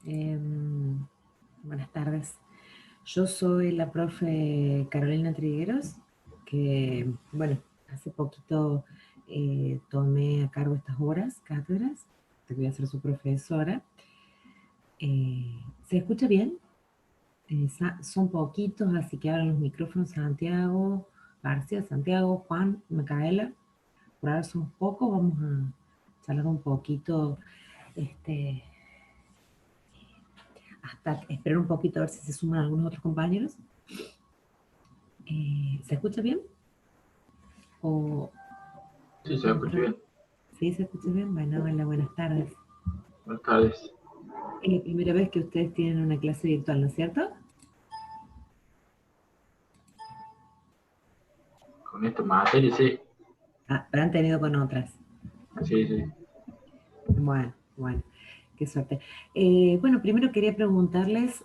Buenas tardes. Yo soy la profe Carolina Trigueros, que, bueno, hace poquito tomé a cargo estas horas, cátedras, que voy a ser su profesora. ¿Se escucha bien? Son poquitos, así que abran los micrófonos Santiago, García, Santiago, Juan, Micaela. Por ahora somos pocos, vamos a charlar un poquito, este, hasta esperar un poquito a ver si se suman algunos otros compañeros. ¿Se escucha bien? ¿O Sí, se escucha bien. ¿Sí se escucha bien? Bueno, hola, buenas tardes. Buenas tardes. Es la primera vez que ustedes tienen una clase virtual, ¿no es cierto? Con esta materia, sí. Ah, pero han tenido con otras. Sí, sí. Bueno, qué suerte. Bueno, primero quería preguntarles,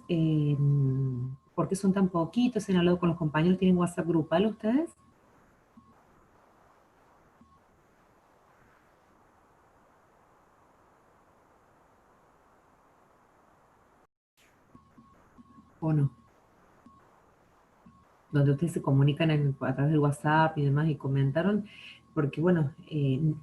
¿por qué son tan poquitos? ¿Han hablado con los compañeros? ¿Tienen WhatsApp grupal ustedes? ¿O no? Donde ustedes se comunican a través del WhatsApp y demás y comentaron, porque bueno,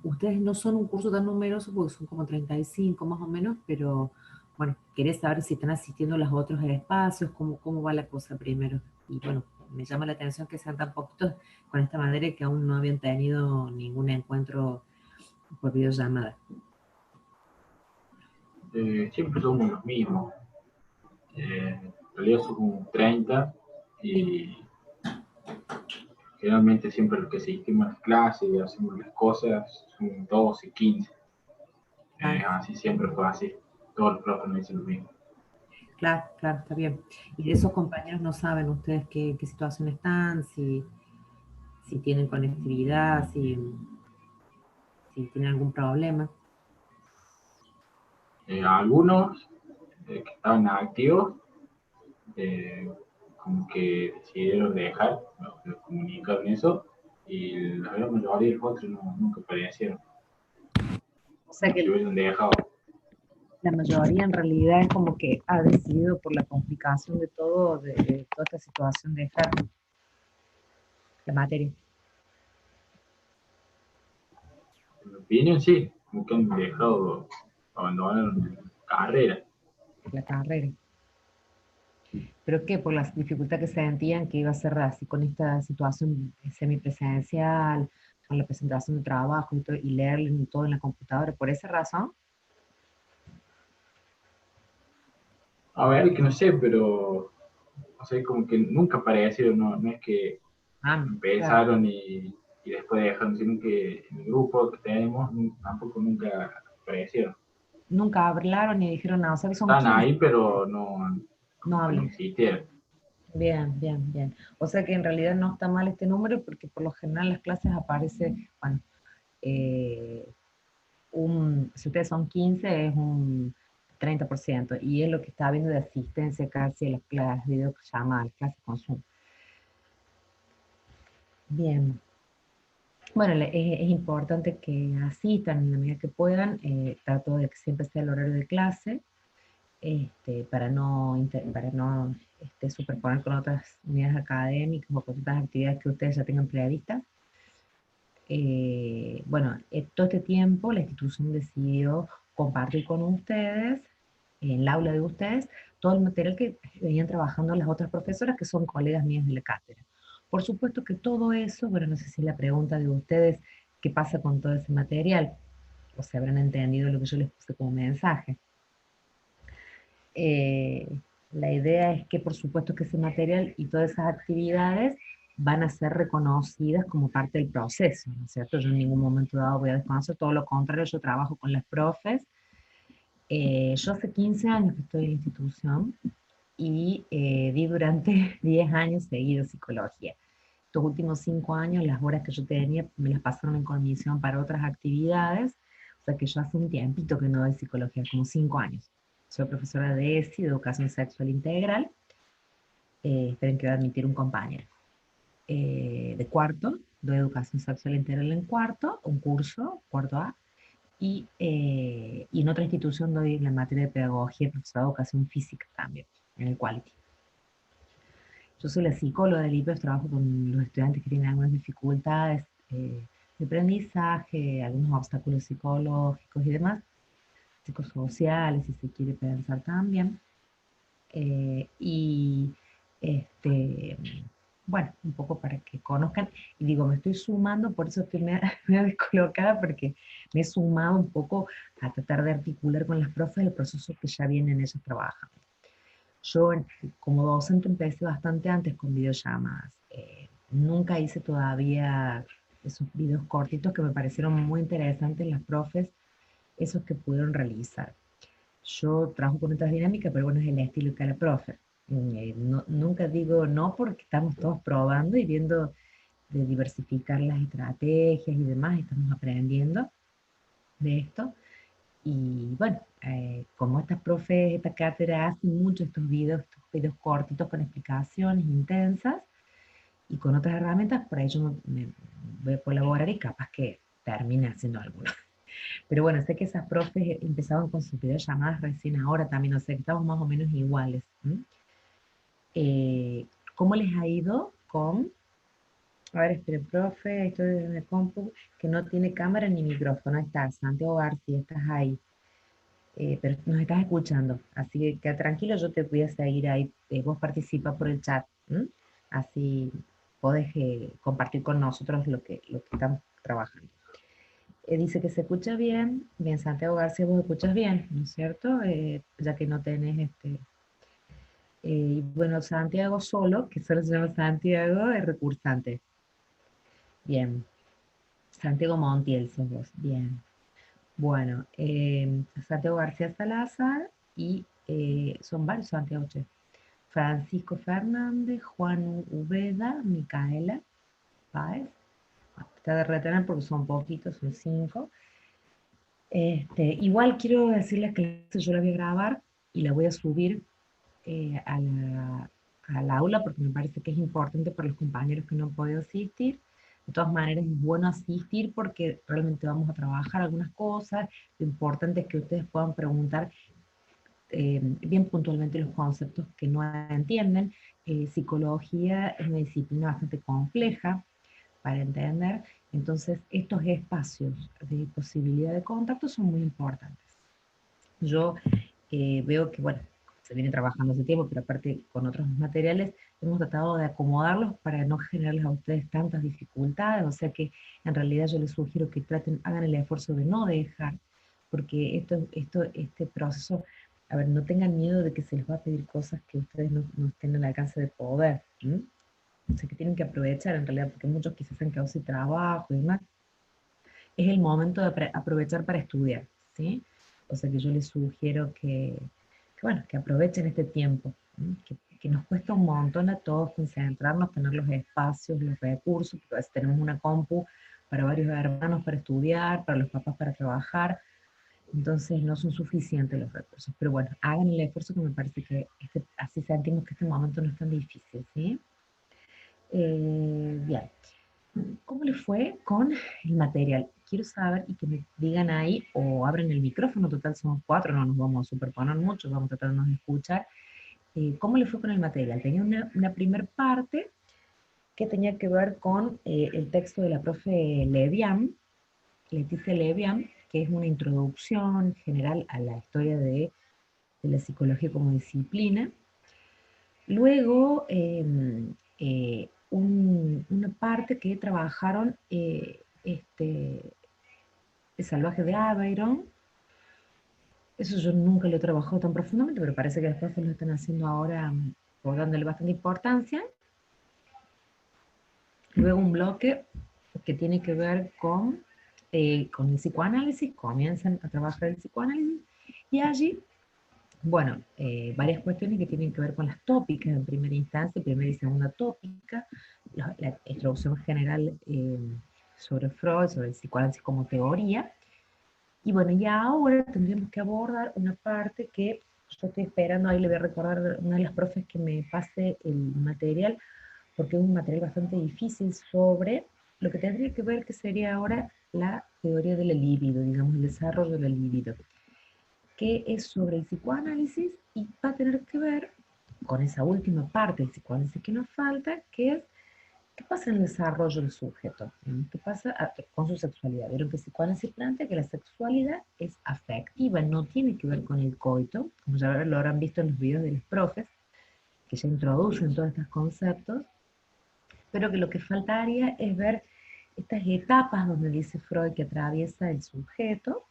ustedes no son un curso tan numeroso porque son como 35 más o menos, pero bueno, quería saber si están asistiendo a los otros espacios, cómo va la cosa primero. Y bueno, me llama la atención que sean tan poquitos con esta manera y que aún no habían tenido ningún encuentro por videollamada. Siempre somos los mismos. En realidad somos 30 Sí. y generalmente siempre los que asistimos a las clases y hacemos las cosas son 12, 15. Ah, Así siempre fue así. Todos los profes me dicen lo mismo. claro, claro, está bien. Y de esos compañeros no saben ustedes qué situación están, si tienen conectividad, si tienen algún problema. Algunos que estaban activos, como que decidieron dejar, ¿no? De comunicar en eso, y la gran mayoría de los otros nunca aparecieron, O sea como si que hubieran dejado. la mayoría en realidad es como que ha decidido por la complicación de todo, de toda esta situación, dejar la materia, En mi opinión, sí, como que han dejado, abandonaron la carrera. la carrera. ¿Pero qué? Por la dificultad que sentían que iba a ser así con esta situación semipresencial, con la presentación de trabajo y, todo, y leerlo y todo en la computadora. ¿Por esa razón? A ver, que no sé, pero o sea, como que nunca aparecieron, no es que Ah, claro. empezaron y después dejaron, sino que en el grupo que tenemos tampoco nunca aparecieron. Nunca hablaron ni dijeron nada. O sea que son Están 15. ahí, pero no, No como que no hablan. existieron. Bien, bien, bien. O sea que en realidad no está mal este número porque por lo general en las clases aparece, bueno, eh, si ustedes son 15 es un 30% y es lo que está habiendo de asistencia casi a las videollamadas, las clases con Zoom. Bien. Bueno, es importante que asistan en la medida que puedan, trato de que siempre sea el horario de clase, para no superponer con otras unidades académicas o con otras actividades que ustedes ya tengan previstas. Bueno, todo este tiempo la institución decidió compartir con ustedes, en el aula de ustedes, todo el material que venían trabajando las otras profesoras que son colegas mías de la cátedra. Por supuesto que todo eso, bueno, no sé si la pregunta de ustedes, ¿qué pasa con todo ese material? O se habrán entendido lo que yo les puse como mensaje. Eh, la idea es que por supuesto que ese material y todas esas actividades van a ser reconocidas como parte del proceso, ¿no es cierto? Yo en ningún momento dado voy a desconocer, todo lo contrario, yo trabajo con las profes. Yo hace 15 años que estoy en la institución y di durante 10 años seguido psicología. Estos últimos 5 años, las horas que yo tenía me las pasaron en comisión para otras actividades, o sea que yo hace un tiempito que no doy psicología, como 5 años. Soy profesora de ESI, de Educación Sexual Integral, esperen que voy a admitir un compañero. De cuarto, doy Educación Sexual Integral en cuarto, un curso, cuarto A, y en otra institución doy la materia de pedagogía y profesorado de educación física también, en el Quality. Yo soy la psicóloga del IPEF, trabajo con los estudiantes que tienen algunas dificultades de aprendizaje, algunos obstáculos psicológicos y demás, psicosociales, si se quiere pensar también. Y este, bueno, un poco para que conozcan. Y digo, me estoy sumando, por eso estoy medio descolocada, porque me he sumado un poco a tratar de articular con las profes el proceso que ya vienen ellos trabajando. Yo como docente empecé bastante antes con videollamadas. Nunca hice todavía esos videos cortitos que me parecieron muy interesantes las profes, esos que pudieron realizar. Yo trabajo con otras dinámicas, pero bueno, es el estilo que la profe. Nunca digo no porque estamos todos probando y viendo de diversificar las estrategias y demás, estamos aprendiendo de esto. Y bueno, como estas profes, esta cátedra hacen mucho estos videos cortitos con explicaciones intensas y con otras herramientas, por ahí yo me voy a colaborar y capaz que termine haciendo alguno. Pero bueno, sé que esas profes empezaban con sus videollamadas recién ahora también, o sea que estamos más o menos iguales. ¿Cómo les ha ido con, a ver, espere, profe, estoy en el compu, que no tiene cámara ni micrófono? Ahí está, Santiago García, estás ahí. Pero nos estás escuchando, así que queda tranquilo, yo te voy a seguir ahí, vos participa por el chat, ¿m? Así podés compartir con nosotros lo que estamos trabajando. Dice que se escucha bien, bien Santiago García, vos escuchas bien, ¿no es cierto? Ya que no tenés y bueno, Santiago solo, que solo se llama Santiago, es recursante. Bien. Santiago Montiel sos vos, bien. Bueno, Santiago García Salazar y son varios Santiago, che. Francisco Fernández, Juan Ubeda, Micaela Páez. Está de retener porque son poquitos, son 5. Igual quiero decirles que yo la voy a grabar y la voy a subir al aula porque me parece que es importante para los compañeros que no han podido asistir. De todas maneras, es bueno asistir porque realmente vamos a trabajar algunas cosas. Lo importante es que ustedes puedan preguntar bien puntualmente los conceptos que no entienden. Psicología es una disciplina bastante compleja para entender, entonces estos espacios de posibilidad de contacto son muy importantes. Yo veo que, bueno, se viene trabajando hace tiempo, pero aparte con otros materiales hemos tratado de acomodarlos para no generarles a ustedes tantas dificultades, o sea que en realidad yo les sugiero que traten, hagan el esfuerzo de no dejar, porque este proceso, a ver, no tengan miedo de que se les va a pedir cosas que ustedes no estén al alcance de poder, ¿m? O sea que tienen que aprovechar en realidad, porque muchos quizás han quedado sin trabajo y demás, es el momento de aprovechar para estudiar, ¿sí? O sea que yo les sugiero bueno, que aprovechen este tiempo, que nos cuesta un montón a todos concentrarnos, tener los espacios, los recursos, porque a veces tenemos una compu para varios hermanos para estudiar, para los papás para trabajar, entonces no son suficientes los recursos. Pero bueno, hagan el esfuerzo que me parece que así sentimos que este momento no es tan difícil, ¿sí? Bien. ¿Cómo les fue con el material? Quiero saber y que me digan ahí o abren el micrófono, total somos 4, no nos vamos a superponer mucho, vamos a tratarnos de escuchar. ¿Cómo les fue con el material? Tenía una primer parte que tenía que ver con el texto de la profe Levian, Leticia Levian, que es una introducción general a la historia de la psicología como disciplina. Luego, una parte que trabajaron El salvaje de Aveyron. Eso yo nunca lo he trabajado tan profundamente, pero parece que después lo están haciendo ahora por dándole bastante importancia. Luego un bloque que tiene que ver con el psicoanálisis, comienzan a trabajar el psicoanálisis, y allí bueno, varias cuestiones que tienen que ver con las tópicas en primera instancia, primera y segunda tópica, la introducción general sobre Freud, sobre el psicoanálisis como teoría. Y bueno, ya ahora tendríamos que abordar una parte que yo estoy esperando, ahí le voy a recordar a una de las profes que me pase el material, porque es un material bastante difícil sobre lo que tendría que ver que sería ahora la teoría de la libido, digamos, el desarrollo de la libido, que es sobre el psicoanálisis y va a tener que ver con esa última parte del psicoanálisis que nos falta, que es qué pasa en el desarrollo del sujeto, ¿no? ¿Qué pasa con su sexualidad? Vieron que el psicoanálisis plantea que la sexualidad es afectiva, no tiene que ver con el coito, como ya lo habrán visto en los videos de los profes, que ya introducen todos estos conceptos, pero que lo que faltaría es ver estas etapas donde dice Freud que atraviesa el sujeto,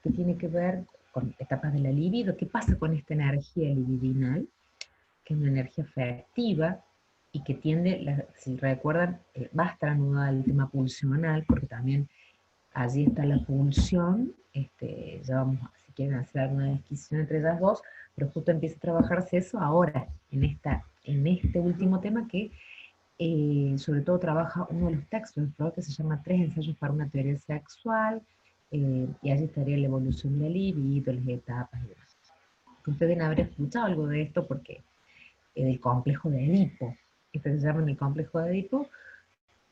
que tiene que ver con etapas de la libido, qué pasa con esta energía libidinal, que es una energía afectiva y que tiende, si recuerdan, va a estar anudada al tema pulsional, porque también allí está la pulsión, ya vamos, si quieren hacer una disquisición entre las dos, pero justo empieza a trabajarse eso ahora, en este último tema que sobre todo trabaja uno de los textos de Freud que se llama Tres ensayos para una teoría sexual, y allí estaría la evolución de la libido, las etapas y demás. Ustedes deben haber escuchado algo de esto porque del complejo de Edipo, este se llama el complejo de Edipo,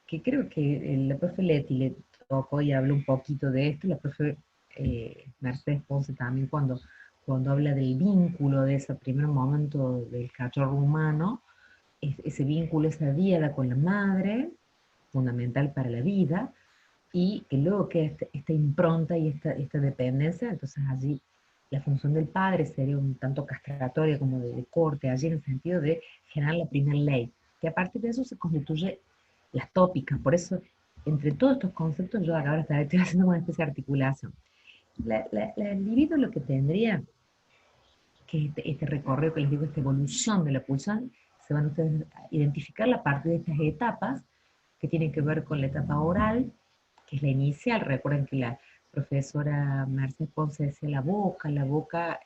que creo que la profe Leti le tocó y habló un poquito de esto, la profe Mercedes Ponce también cuando habla del vínculo de ese primer momento del cachorro humano, ese vínculo, esa diada con la madre, fundamental para la vida, y que luego queda esta impronta y esta dependencia, entonces allí la función del padre sería un tanto castratoria como de corte, allí en el sentido de generar la primera ley, que a partir de eso se constituye las tópicas, por eso entre todos estos conceptos yo ahora estoy haciendo una especie de articulación. La libido lo que tendría que este recorrido que les digo, esta evolución de la pulsión, se van ustedes a identificar la parte de estas etapas que tienen que ver con la etapa oral, que es la inicial. Recuerden que la profesora Mercedes Ponce decía la boca,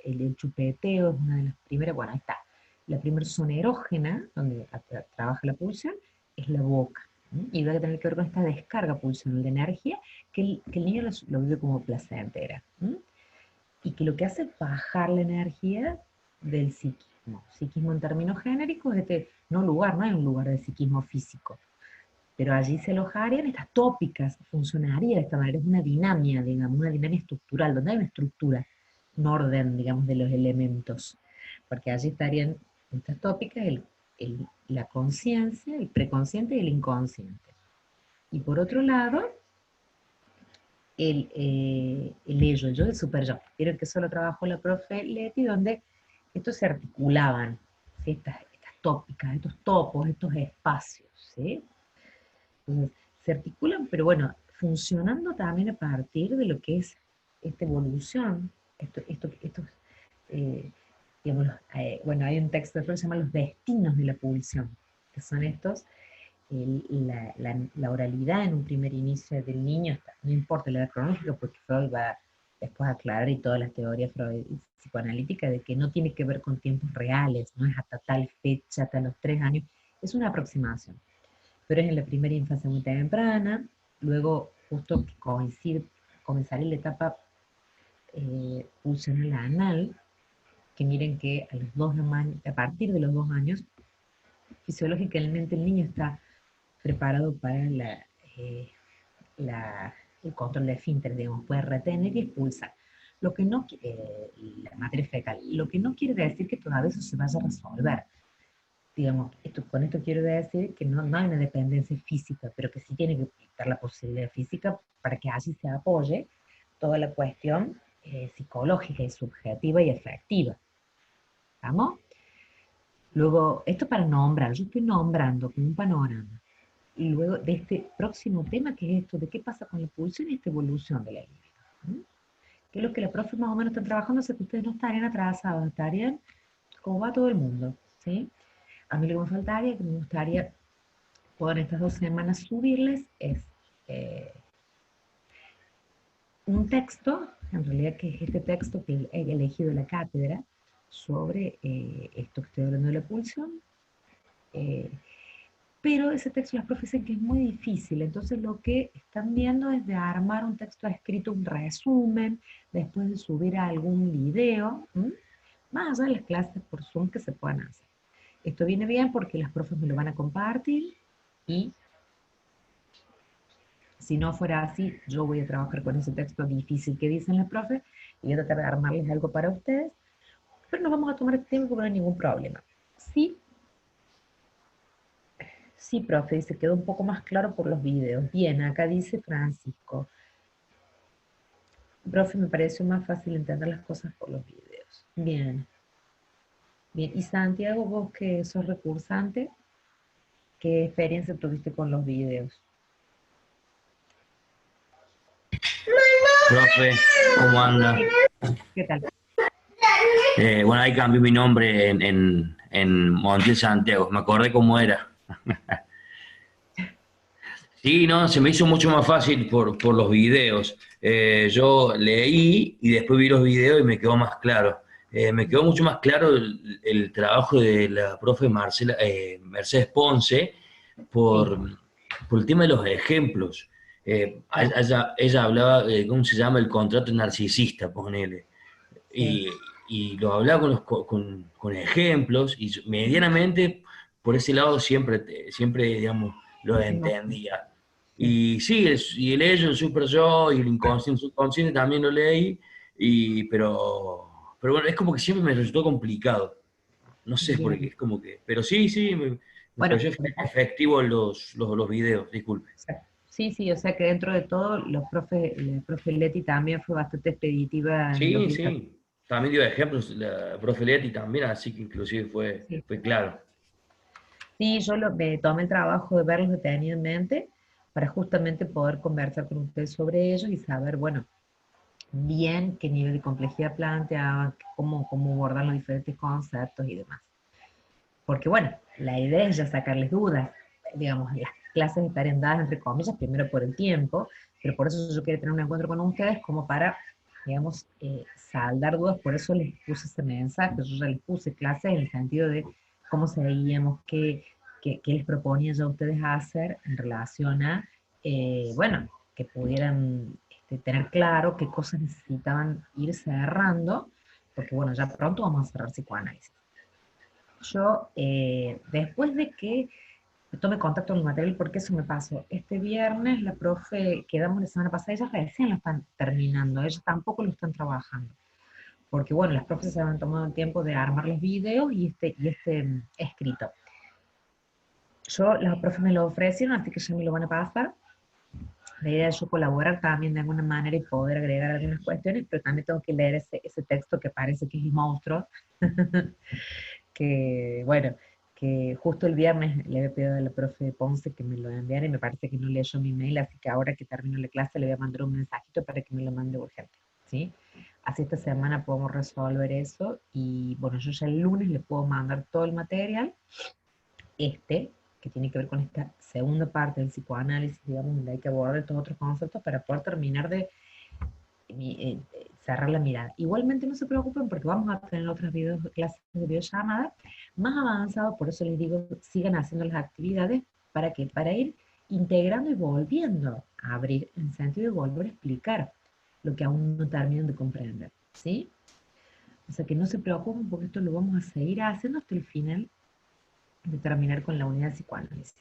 el chupeteo es una de las primeras, bueno, ahí está. La primera zona erógena, donde trabaja la pulsión, es la boca. Y va a tener que ver con esta descarga pulsional de energía que el niño lo vive como placentera. Y que lo que hace es bajar la energía del psiquismo. Psiquismo en términos genéricos, no hay un lugar de psiquismo físico, pero allí se alojarían estas tópicas, funcionaría de esta manera, es una dinámica, digamos, una dinámica estructural, donde hay una estructura, un orden, digamos, de los elementos, porque allí estarían estas tópicas, la conciencia, el preconsciente y el inconsciente. Y por otro lado, el ello, el yo del super yo. Vieron que solo trabajó la profe Leti, donde estos se articulaban, ¿sí? Estas tópicas, estos topos, estos espacios, ¿sí? Entonces, se articulan, pero bueno, funcionando también a partir de lo que es esta evolución, estos, eh, digamos, bueno, hay un texto que se llama Los destinos de la pulsión, que son estos la oralidad en un primer inicio del niño, no importa la edad cronológica, porque Freud va después a aclarar y todas las teorías psicoanalíticas de que no tiene que ver con tiempos reales, no es hasta tal fecha, hasta los 3 años, es una aproximación, pero es en la primera infancia muy temprana, luego justo que comenzaría la etapa pulsional anal, que miren que a partir de los 2 años, fisiológicamente el niño está preparado para eh, el control de esfínter, digamos, puede retener y expulsar. Lo que no, la materia fecal, lo que no quiere decir que todavía eso se vaya a resolver. Digamos, con esto quiero decir que no hay una dependencia física, pero que sí tiene que estar la posibilidad física para que así se apoye toda la cuestión psicológica y subjetiva y efectiva. ¿Vamos? Luego, esto para nombrar, yo estoy nombrando como un panorama. Y luego de este próximo tema, que es esto de qué pasa con la pulsión y esta evolución de la libido. Que es lo que la profe más o menos están trabajando, es que ustedes no estarían atrasados, estarían como va todo el mundo, ¿sí? A mí lo que me faltaría, que me gustaría poder estas 2 semanas subirles, es un texto, en realidad que es este texto que he elegido la cátedra, sobre esto que estoy hablando de la pulsión, eh, pero ese texto las profes dicen que es muy difícil, entonces lo que están viendo es de armar un texto escrito, un resumen, después de subir a algún video, más allá de las clases por Zoom que se puedan hacer. Esto viene bien porque las profes me lo van a compartir y Si no fuera así, yo voy a trabajar con ese texto difícil que dicen los profes y voy a tratar de armarles algo para ustedes, pero nos vamos a tomar este tiempo porque no hay ningún problema. Sí, sí, profe, se quedó un poco más claro por los videos. Bien, acá dice Francisco. Profe, me pareció más fácil entender las cosas por los videos. Bien, bien. Y Santiago, vos que sos recursante, ¿qué experiencia tuviste con los videos? Profe, ¿cómo anda? ¿Qué tal? Bueno, ahí cambié mi nombre en Montiel Santiago, me acordé cómo era. Sí, no, se me hizo mucho más fácil por los videos. Yo leí y después vi los videos y me quedó más claro. Me quedó mucho más claro el trabajo de la profe Marcela, Mercedes Ponce por, Sí, por el tema de los ejemplos. claro, Ella hablaba, ¿cómo se llama? El contrato narcisista, ponele. sí. Y, y lo hablaba con ejemplos y medianamente por ese lado siempre digamos, lo No, entendía. sí. Y sí, y el ello, el super yo y el inconsciente, subconsciente también lo leí, pero bueno, es como que siempre me resultó complicado. No sé por qué, Bien. es como que, pero sí, sí, me Bueno, pareció efectivo los videos, disculpe. sí, sí, o sea que dentro de todo, la profe Leti también fue bastante expeditiva en los Sí, videos. sí, también dio ejemplos la profe Leti también, así que inclusive Sí, fue claro. sí, me tomé el trabajo de verlos detenidamente para justamente poder conversar con ustedes sobre ellos y saber, bueno, bien qué nivel de complejidad planteaban, cómo abordar los diferentes conceptos y demás. Porque bueno, la idea es ya sacarles dudas. Digamos, las clases estarían dadas entre comillas, primero por el tiempo, pero por eso yo quería tener un encuentro con ustedes como para, digamos, saldar dudas, por eso les puse ese mensaje, yo ya les puse clases en el sentido de cómo seguíamos, qué les proponía yo a ustedes hacer en relación a, bueno, que pudieran tener claro qué cosas necesitaban ir cerrando, porque bueno, ya pronto vamos a cerrar psicoanálisis. Yo, después de que tome contacto con el material, porque eso me pasó. Este viernes la profe, quedamos la semana pasada, ellas recién lo están terminando, ellas tampoco lo están trabajando. Porque bueno, las profes se han tomado el tiempo de armar los videos y este escrito. Yo, las profes me lo ofrecieron, así que ya me lo van a pasar. La idea es yo colaborar también de alguna manera y poder agregar algunas cuestiones, pero también tengo que leer ese texto que parece que es el monstruo, que, bueno, que justo el viernes le había pedido a la profe Ponce que me lo enviara y me parece que no leyó mi mail, así que ahora que termino la clase le voy a mandar un mensajito para que me lo mande urgente, ¿sí? Así esta semana podemos resolver eso y bueno, yo ya el lunes le puedo mandar todo el material, que tiene que ver con esta segunda parte del psicoanálisis, digamos, donde hay que abordar estos otros conceptos para poder terminar de cerrar la mirada. Igualmente no se preocupen porque vamos a tener otras clases de videollamada más avanzadas, por eso les digo, sigan haciendo las actividades para que para ir integrando y volviendo a abrir en sentido de volver a explicar lo que aún no terminan de comprender, ¿sí? O sea que no se preocupen porque esto lo vamos a seguir haciendo hasta el final de terminar con la unidad de psicoanálisis.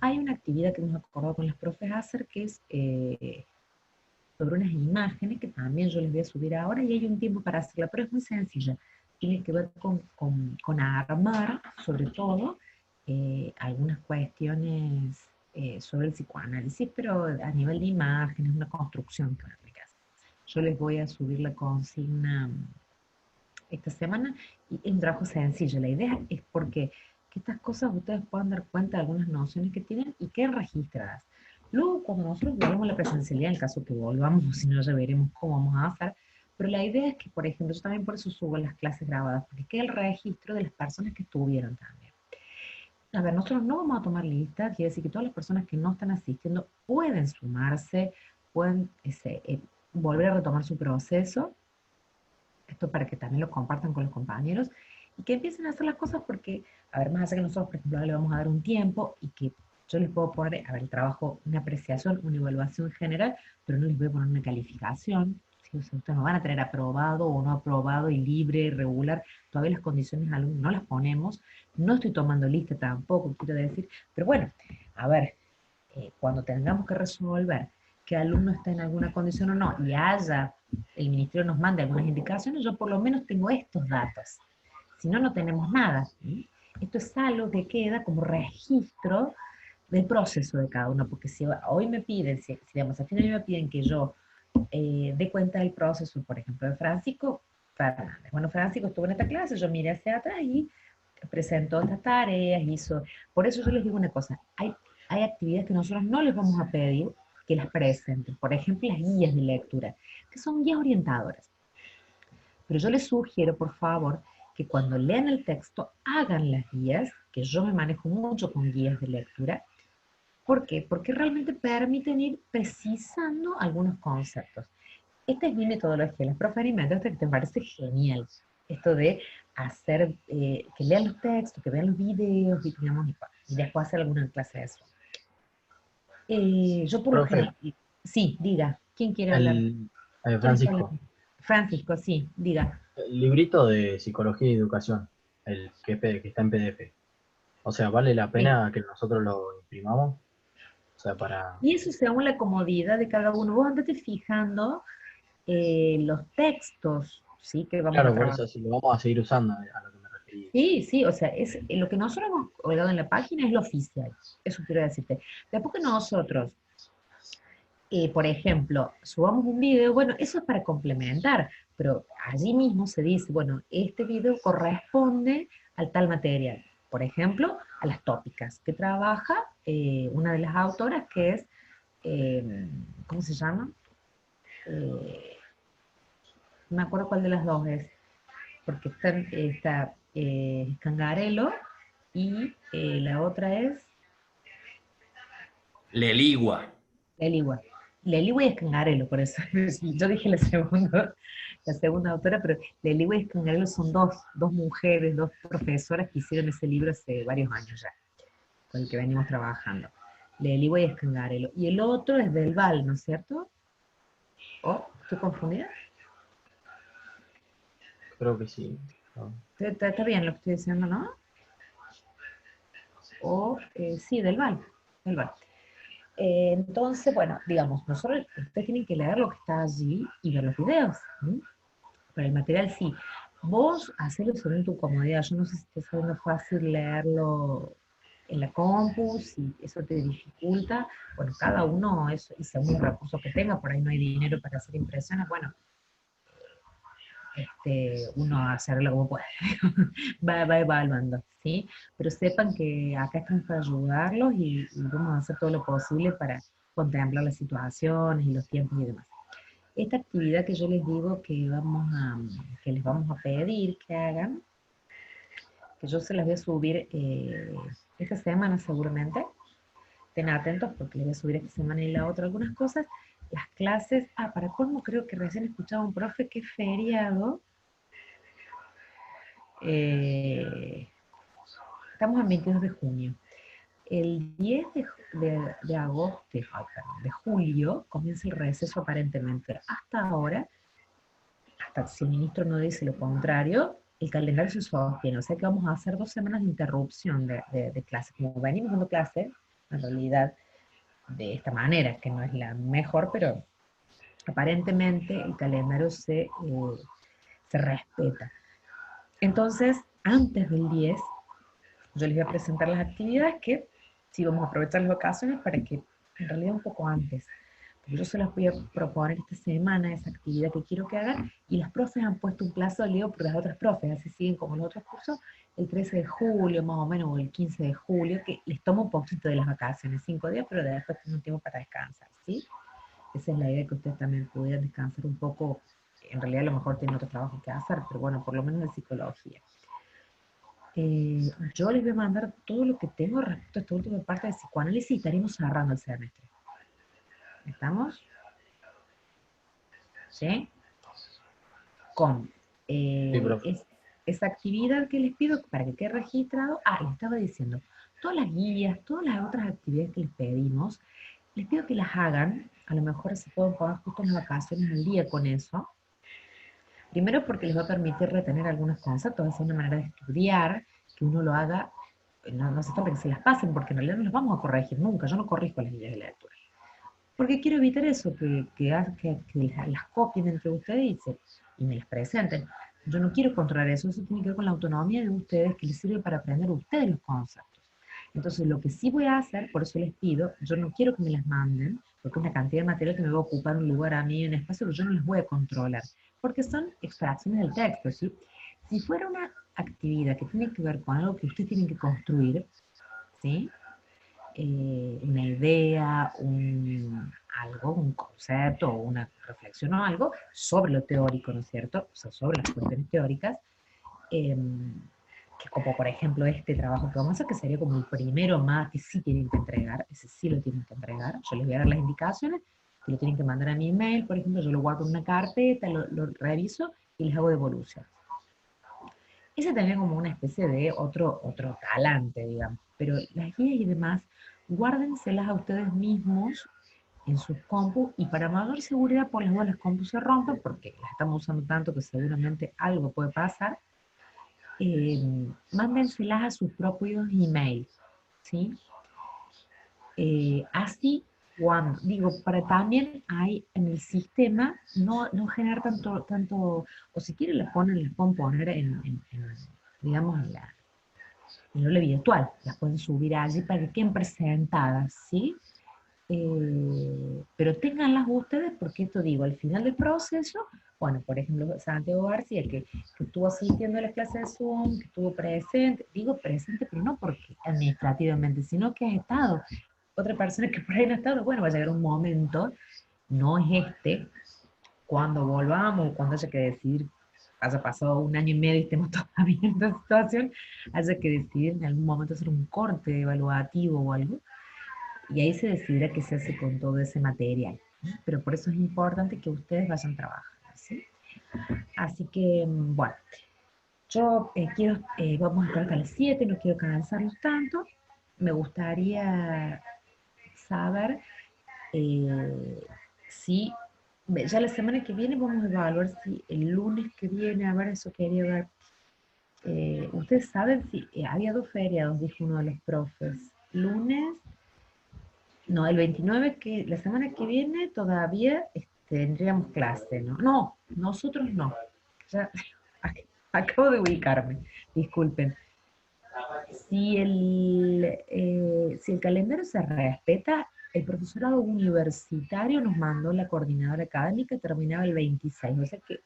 Hay una actividad que hemos acordado con los profes hacer que es sobre unas imágenes que también yo les voy a subir ahora y hay un tiempo para hacerla, pero es muy sencilla. Tiene que ver con armar, sobre todo, algunas cuestiones sobre el psicoanálisis, pero a nivel de imágenes, una construcción que van a aplicar. Yo les voy a subir la consigna esta semana y es un trabajo sencillo. La idea es porque que estas cosas ustedes puedan dar cuenta de algunas nociones que tienen y queden registradas. Luego, cuando nosotros volvamos a la presencialidad, en el caso que volvamos, o si no, ya veremos cómo vamos a hacer, pero la idea es que, por ejemplo, yo también por eso subo las clases grabadas, porque quede el registro de las personas que estuvieron también. A ver, nosotros no vamos a tomar lista, quiere decir que todas las personas que no están asistiendo pueden sumarse, pueden volver a retomar su proceso, esto para que también lo compartan con los compañeros y que empiecen a hacer las cosas porque, a ver, más allá que nosotros, por ejemplo, ahora le vamos a dar un tiempo y que yo les puedo poner, a ver, el trabajo, una apreciación, una evaluación general, pero no les voy a poner una calificación. ¿Sí? O sea, ustedes no van a tener aprobado o no aprobado y libre, regular. Todavía las condiciones de alumno no las ponemos. No estoy tomando lista tampoco, quiero decir. Pero bueno, a ver, cuando tengamos que resolver qué alumno está en alguna condición o no, y el ministerio nos mande algunas indicaciones, yo por lo menos tengo estos datos. Si no, no tenemos nada. ¿Sí? Esto es algo que queda como registro del proceso de cada uno, porque si hoy me piden, si digamos, al final me piden que yo dé cuenta del proceso, por ejemplo, de Francisco Fernández. Bueno, Francisco estuvo en esta clase, yo miré hacia atrás y presentó estas tareas, hizo... Por eso yo les digo una cosa, hay actividades que nosotros no les vamos a pedir que las presenten. Por ejemplo, las guías de lectura, que son guías orientadoras. Pero yo les sugiero, por favor, que cuando lean el texto hagan las guías, que yo me manejo mucho con guías de lectura. ¿Por qué? Porque realmente permiten ir precisando algunos conceptos. Esta es mi metodología, las profes alimentos, que te parece genial. Esto de hacer, que lean los textos, que vean los videos, y, digamos, y después hacer alguna clase de eso. Yo por lo Profe, general, sí, diga, ¿quién quiere hablar? el, ¿Quién está Francisco, hablando? Francisco, sí, diga. el librito de psicología y educación, el que está en PDF. O sea, ¿vale la Sí. pena que nosotros lo imprimamos? O sea, para... Y eso según la comodidad de cada uno. Vos andate fijando los textos, ¿sí? Que vamos a Claro, por trabajar. eso si lo vamos a seguir usando, a lo que me refería. Sí, sí, o sea, lo que nosotros hemos colgado en la página es lo oficial, eso quiero decirte. Después que nosotros, por ejemplo, subamos un video, bueno, eso es para complementar, pero allí mismo se dice, bueno, este video corresponde al tal material. Por ejemplo, a las tópicas que trabaja una de las autoras que es, ¿cómo se llama? No me acuerdo cuál de las dos es, porque está Scangarello y la otra es Leligua. Leligua. Leligua y Scangarello, por eso. Yo dije la segunda autora, pero Leligua y Scangarello son dos mujeres, dos profesoras que hicieron ese libro hace varios años ya, con el que venimos trabajando. Leligua y Scangarello. Y el otro es del Val, ¿no es cierto? ¿Oh, estoy confundida? Creo que sí. ¿No? Está bien lo que estoy diciendo, ¿no? O, sí, del Val. Del Val. Entonces, bueno, digamos, nosotros, ustedes tienen que leer lo que está allí y ver los videos. ¿Sí? Pero el material sí. Vos hacelo según tu comodidad. Yo no sé si te está siendo fácil leerlo en la compu, si eso te dificulta. Bueno, cada uno es, y según los recursos que tenga, por ahí no hay dinero para hacer impresiones. Bueno, uno hacerlo como puede. va evaluando, ¿sí? Pero sepan que acá estamos para ayudarlos y vamos a hacer todo lo posible para contemplar las situaciones y los tiempos y demás. Esta actividad que yo les digo que les vamos a pedir que hagan, que yo se las voy a subir esta semana seguramente, estén atentos porque les voy a subir esta semana y la otra algunas cosas, las clases, para colmo creo que recién escuchaba un profe que es feriado, estamos en 22 de junio. El 10 de agosto, de julio, comienza el receso aparentemente. Hasta ahora, hasta si el ministro no dice lo contrario, el calendario se sostiene. O sea que vamos a hacer 2 semanas de interrupción de clase. Como venimos dando clase, en realidad, de esta manera, que no es la mejor, pero aparentemente el calendario se respeta. Entonces, antes del 10, yo les voy a presentar las actividades que sí vamos a aprovechar las ocasiones para que, en realidad un poco antes, porque yo se las voy a proponer esta semana, esa actividad que quiero que hagan, y las profes han puesto un plazo, leo por las otras profes, así siguen como los otros cursos, el 13 de julio más o menos, o el 15 de julio, que les tomo un poquito de las vacaciones, 5 días, pero después tienen un tiempo para descansar, ¿sí? Esa es la idea, que ustedes también pudieran descansar un poco. En realidad a lo mejor tienen otro trabajo que hacer, pero bueno, por lo menos de psicología. Yo les voy a mandar todo lo que tengo respecto a esta última parte de psicoanálisis y estaremos cerrando el semestre. ¿Estamos? ¿Sí? Con Sí, profe. esa actividad que les pido para que quede registrado. Les estaba diciendo, todas las guías, todas las otras actividades que les pedimos, les pido que las hagan. A lo mejor se pueden poner justo en las vacaciones al día con eso. Primero porque les va a permitir retener algunos conceptos, es una manera de estudiar, que uno lo haga no hace falta que se las pasen, porque en realidad no las vamos a corregir nunca, yo no corrijo las guías de lectura. Porque quiero evitar eso, que las copien entre ustedes y me las presenten. Yo no quiero controlar eso, eso tiene que ver con la autonomía de ustedes, que les sirve para aprender a ustedes los conceptos. Entonces, lo que sí voy a hacer, por eso les pido, yo no quiero que me las manden, porque es una cantidad de material que me va a ocupar un lugar a mí, un espacio que yo no les voy a controlar, porque son extracciones del texto, ¿sí? Si fuera una actividad que tiene que ver con algo que ustedes tienen que construir, ¿sí? Una idea, algo, un concepto, una reflexión o algo sobre lo teórico, ¿no es cierto? O sea, sobre las cuestiones teóricas, eh, que como por ejemplo este trabajo que vamos a hacer, que sería como el primero más que sí tienen que entregar, ese sí lo tienen que entregar, yo les voy a dar las indicaciones, que lo tienen que mandar a mi email, por ejemplo, yo lo guardo en una carpeta, lo reviso y les hago devolución. Ese también como una especie de otro talante, digamos. Pero las guías y demás, guárdenselas a ustedes mismos en sus compus y para mayor seguridad, por las dudas las compus se rompen porque las estamos usando tanto que seguramente algo puede pasar. Mándenselas a sus propios emails, ¿sí? Así, cuando, digo, para también hay en el sistema no generar tanto, o si quieren les pueden poner digamos, en el aula virtual, las pueden subir allí para que queden presentadas, ¿sí? Pero ténganlas ustedes, porque esto digo, al final del proceso, bueno, por ejemplo, Santiago García, que estuvo asistiendo a las clases de Zoom, que estuvo presente, digo presente, pero no porque administrativamente, sino que ha estado. Otra persona que por ahí no ha estado, bueno, va a llegar un momento, no es este, cuando volvamos, cuando haya que decidir, haya pasado un año y medio y estemos todavía en esta situación, haya que decidir en algún momento hacer un corte evaluativo o algo, y ahí se decidirá qué se hace con todo ese material. ¿No? Pero por eso es importante que ustedes vayan trabajando, ¿sí? Así que, bueno, yo vamos a estar hasta las 7, no quiero cansarlos tanto. Me gustaría saber si ya la semana que viene vamos a evaluar si el lunes que viene, a ver, eso quería ver. Ustedes saben si había 2 feriados, dijo uno de los profes. Lunes, no, el 29, que la semana que viene todavía tendríamos clase, ¿no? No, nosotros no. Ya, acabo de ubicarme, disculpen. Si el calendario se respeta, el profesorado universitario nos mandó la coordinadora académica, terminaba el 26, o sea que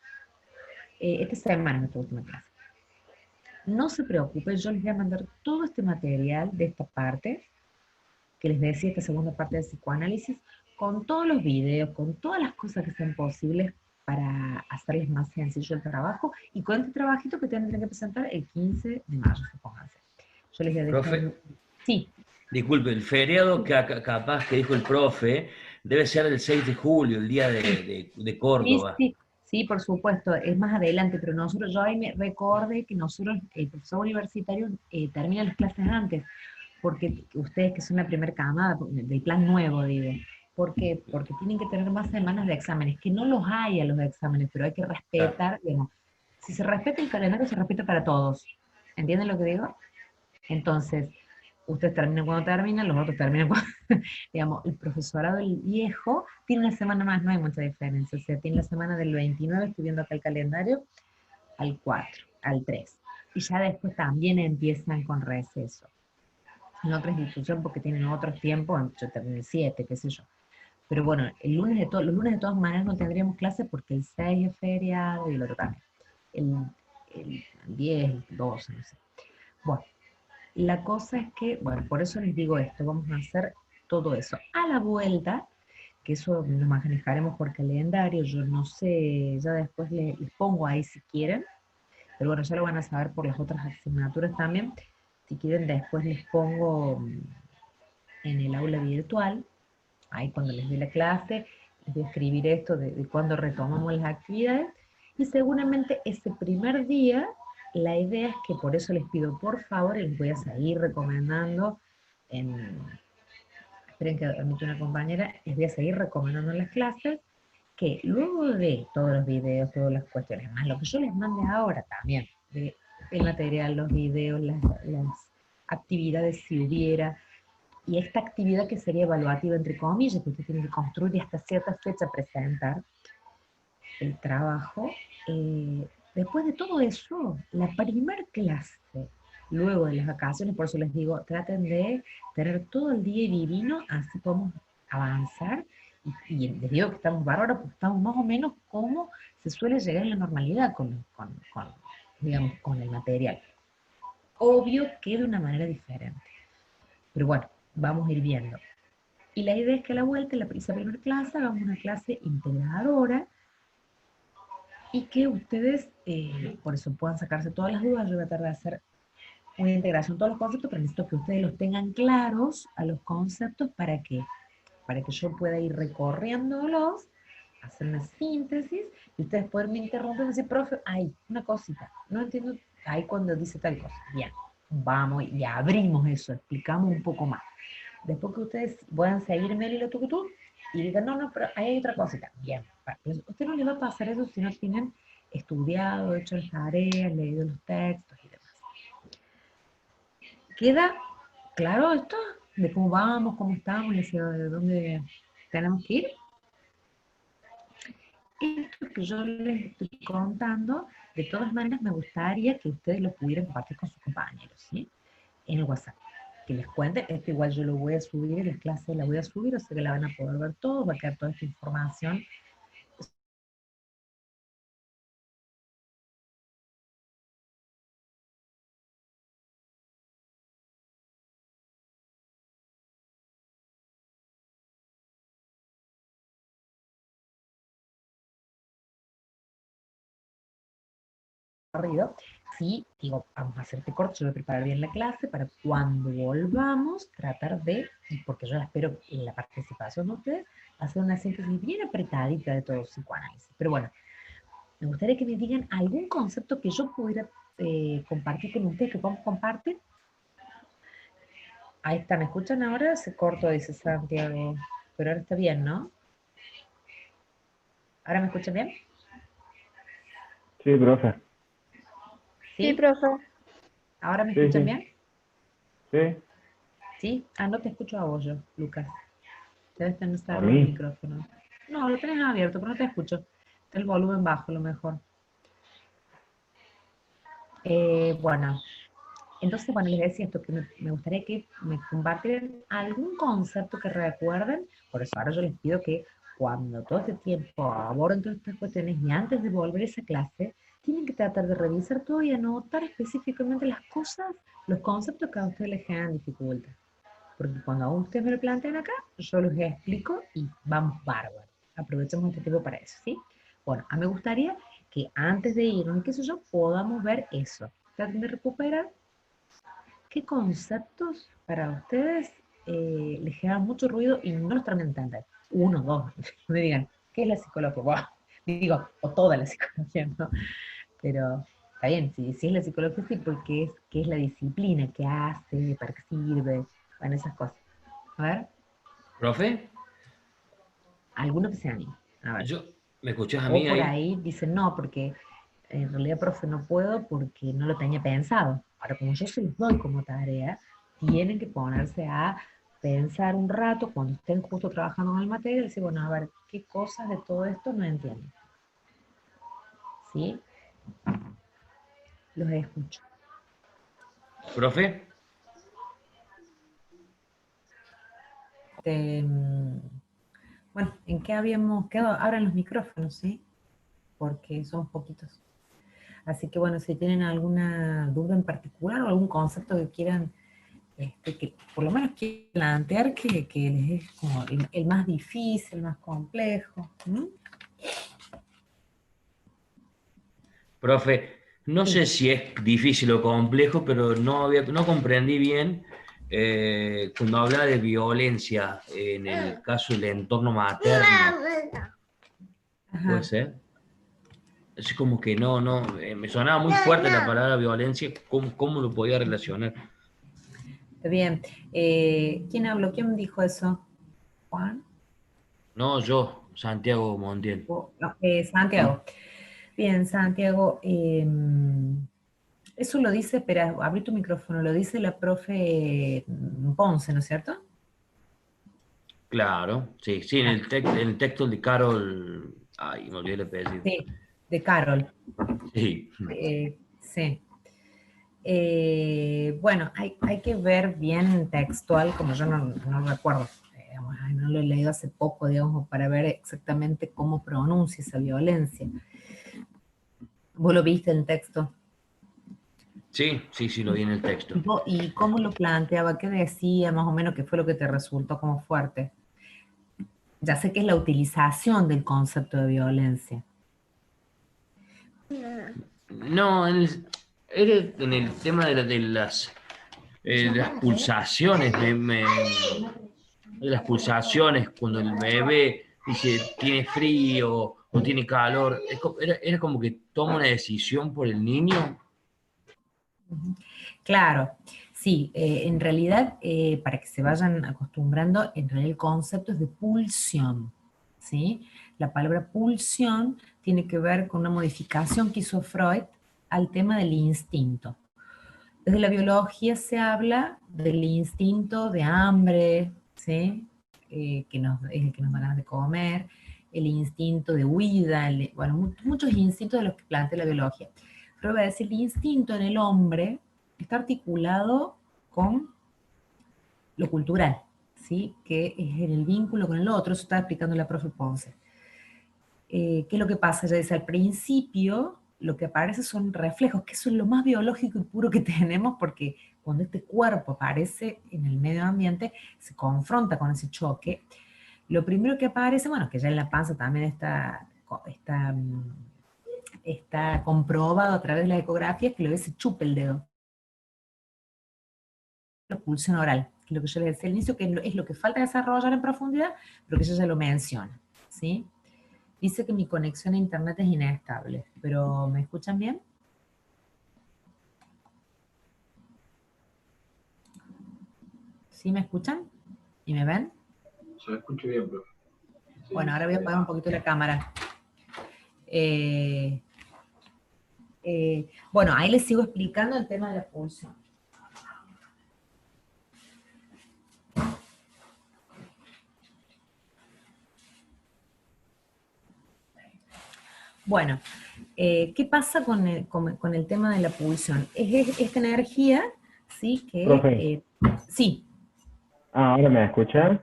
esta semana es nuestra última clase. No se preocupen, yo les voy a mandar todo este material de esta parte, que les decía, esta segunda parte del psicoanálisis, con todos los videos, con todas las cosas que sean posibles para hacerles más sencillo el trabajo, y con este trabajito que tendrán que presentar el 15 de mayo, supónganse. Yo les voy a dejar... Profe, Sí. disculpe, el feriado que capaz que dijo el profe debe ser el 6 de julio, el día de Sí, Córdoba. sí, sí, por supuesto, es más adelante, pero yo ahí me recordé que nosotros, el profesor universitario, termina las clases antes, porque ustedes que son la primera camada del plan nuevo, digo, porque tienen que tener más semanas de exámenes, que no los hay a los exámenes, pero hay que respetar, digamos, si se respeta el calendario, se respeta para todos. ¿Entienden lo que digo? Entonces, ustedes terminan cuando terminan, los otros terminan cuando, digamos, el profesorado el viejo tiene una semana más, no hay mucha diferencia, o sea, tiene la semana del 29, estoy viendo acá el calendario, al 4, al 3, y ya después también empiezan con receso, en otra institución porque tienen otros tiempos, yo terminé el 7, qué sé yo. Pero bueno, los lunes de todas maneras no tendríamos clase porque el 6 es feriado y el otro también. El 10, el 12, no sé. Bueno, la cosa es que, bueno, por eso les digo esto, vamos a hacer todo eso. A la vuelta, que eso nos manejaremos por calendario, yo no sé, ya después les pongo ahí si quieren, pero bueno, ya lo van a saber por las otras asignaturas también. Si quieren, después les pongo en el aula virtual, ahí cuando les dé la clase, les voy a escribir esto de cuándo retomamos las actividades, y seguramente ese primer día, la idea es que por eso les pido, por favor, y les voy a seguir recomendando, esperen que admito una compañera, les voy a seguir recomendando en las clases, que luego de todos los videos, todas las cuestiones, más lo que yo les mande ahora también, de el material, los videos, actividades si hubiera, y esta actividad que sería evaluativa, entre comillas, que usted tiene que construir y hasta cierta fecha presentar el trabajo, después de todo eso, la primer clase, luego de las vacaciones, por eso les digo, traten de tener todo el día divino, así podemos avanzar, y les digo que estamos bárbaros, porque estamos más o menos como se suele llegar a la normalidad digamos, con el material. Obvio que de una manera diferente, pero bueno, vamos a ir viendo. Y la idea es que a la vuelta, en esa primera clase, hagamos una clase integradora, y que ustedes, por eso puedan sacarse todas las dudas. Yo voy a tratar de hacer una integración de todos los conceptos, pero necesito que ustedes los tengan claros a los conceptos para que yo pueda ir recorriéndolos, hacer una síntesis, y ustedes pueden me interrumpir y decir, profe, hay una cosita, no entiendo, ahí cuando dice tal cosa. Bien, vamos y abrimos eso, explicamos un poco más. Después que ustedes puedan seguirme el hilo tucutú y digan, no, no, pero ahí hay otra cosita. Bien, pues usted no le va a pasar eso si no tienen estudiado, hecho las tareas, leído los textos y demás. ¿Queda claro esto? De cómo vamos, cómo estamos, de dónde tenemos que ir. Esto que yo les estoy contando, de todas maneras me gustaría que ustedes lo pudieran compartir con sus compañeros, ¿sí? En el WhatsApp. Que les cuente, esto igual yo lo voy a subir, en las clases la voy a subir, o sea que la van a poder ver todo, va a quedar toda esta información. Sí, digo, vamos a hacerte corto, yo voy a preparar bien la clase para cuando volvamos, tratar de, porque yo la espero en la participación de ustedes, hacer una síntesis bien apretadita de todo psicoanálisis. Pero bueno, me gustaría que me digan algún concepto que yo pudiera compartir con ustedes, que podamos compartir. Ahí está, ¿me escuchan ahora? Se cortó, dice Santiago, pero ahora está bien, ¿no? ¿Ahora me escuchan bien? Sí, profe. ¿Sí? profe. ¿Ahora me Sí, escuchan sí. bien? Sí. ¿Sí? Ah, no te escucho a vos yo, Lucas. Debes tener A cerrado el mí. micrófono. No, lo tenés abierto, pero no te escucho. Está el volumen bajo, a lo mejor. Bueno, entonces, bueno, les decía esto, que me gustaría que me compartieran algún concepto que recuerden. Por eso ahora yo les pido que cuando todo este tiempo aborden todas estas cuestiones y antes de volver a esa clase, tienen que tratar de revisar todo y anotar específicamente las cosas, los conceptos que a ustedes les generan dificultad. Porque cuando a ustedes me lo plantean acá, yo los explico y vamos bárbaro. Aprovechemos este tiempo para eso, ¿sí? Bueno, a mí me gustaría que antes de irnos, qué sé yo, podamos ver eso. Traten de recuperar qué conceptos para ustedes les generan mucho ruido y no los traten de entender. Uno, dos, no me digan, ¿qué es la psicología? Buah, digo, o toda la psicología, ¿no? Pero está bien, si es la psicología, sí, porque qué es la disciplina, qué hace, para qué sirve, bueno, esas cosas. A ver, ¿Profe? alguno que se anime. A ver. Yo, ¿me escuchás a O mí por ahí? ahí dicen, no, porque en realidad, profe, no puedo porque no lo tenía pensado. Ahora, como yo se los doy como tarea, tienen que ponerse a pensar un rato cuando estén justo trabajando en el material y decir, bueno, a ver, ¿qué cosas de todo esto no entiendo? ¿Sí? Los escucho. ¿Profe? Bueno, ¿en qué habíamos quedado? Abran los micrófonos, ¿sí? Porque somos poquitos. Así que bueno, si tienen alguna duda en particular o algún concepto que quieran, que por lo menos quieran plantear que les es como el más difícil, el más complejo. ¿Mm? Profe, no sé Sí. si es difícil o complejo, pero no comprendí bien cuando hablaba de violencia en el caso del entorno materno, ¿puede Ajá. ser? Es como que me sonaba muy fuerte la palabra violencia, ¿cómo lo podía relacionar? Está bien. ¿Quién habló? ¿Quién dijo eso? ¿Juan? No, yo, Santiago Montiel. No, Santiago. Bien, Santiago. Eso lo dice, espera, abrí tu micrófono, lo dice la profe Ponce, ¿no es cierto? Claro, sí, sí, Ah, en el texto de Carol, ay, me olvidé el apellido. sí, de Carol. Sí, Sí. Bueno, hay que ver bien textual, como yo no recuerdo, digamos, ay, no lo he leído hace poco, digamos, para ver exactamente cómo pronuncia esa violencia. ¿Vos lo viste en texto? sí, sí, sí, lo vi en el texto. ¿Y cómo lo planteaba? ¿Qué decía más o menos? ¿Qué fue lo que te resultó como fuerte? Ya sé que es la utilización del concepto de violencia. No, era en el tema de las pulsaciones, de las pulsaciones, cuando el bebé dice tiene frío o tiene calor, era como que toma una decisión por el niño. Claro, sí, en realidad, para que se vayan acostumbrando, en realidad el concepto es de pulsión, ¿sí? La palabra pulsión tiene que ver con una modificación que hizo Freud al tema del instinto. Desde la biología se habla del instinto de hambre, ¿sí? Es el que nos da ganas de comer, el instinto de huida, bueno, muchos instintos de los que plantea la biología. Pero voy a decir, el instinto en el hombre está articulado con lo cultural, ¿sí? Que es en el vínculo con el otro, eso está explicando la profe Ponce. ¿Qué es lo que pasa? Ya dice, al principio lo que aparece son reflejos, que eso es lo más biológico y puro que tenemos, porque cuando este cuerpo aparece en el medio ambiente, se confronta con ese choque. Lo primero que aparece, bueno, que ya en la panza también está comprobado a través de la ecografía, es que lo ve se chupa el dedo. La pulsión oral, que es lo que yo les decía al inicio, que es lo que falta desarrollar en profundidad, pero que ella ya lo menciona, ¿sí? Dice que mi conexión a internet es inestable, pero ¿me escuchan bien? ¿Sí me escuchan? ¿Y me ven? Yo escucho bien, profe. Bueno, Sí, ahora voy a apagar un poquito la cámara. Eh, bueno, ahí les sigo explicando el tema de la pulsión. Bueno, ¿qué pasa con el tema de la pulsión? Es esta energía, ¿sí? Profe, Sí, ¿ahora me escucha?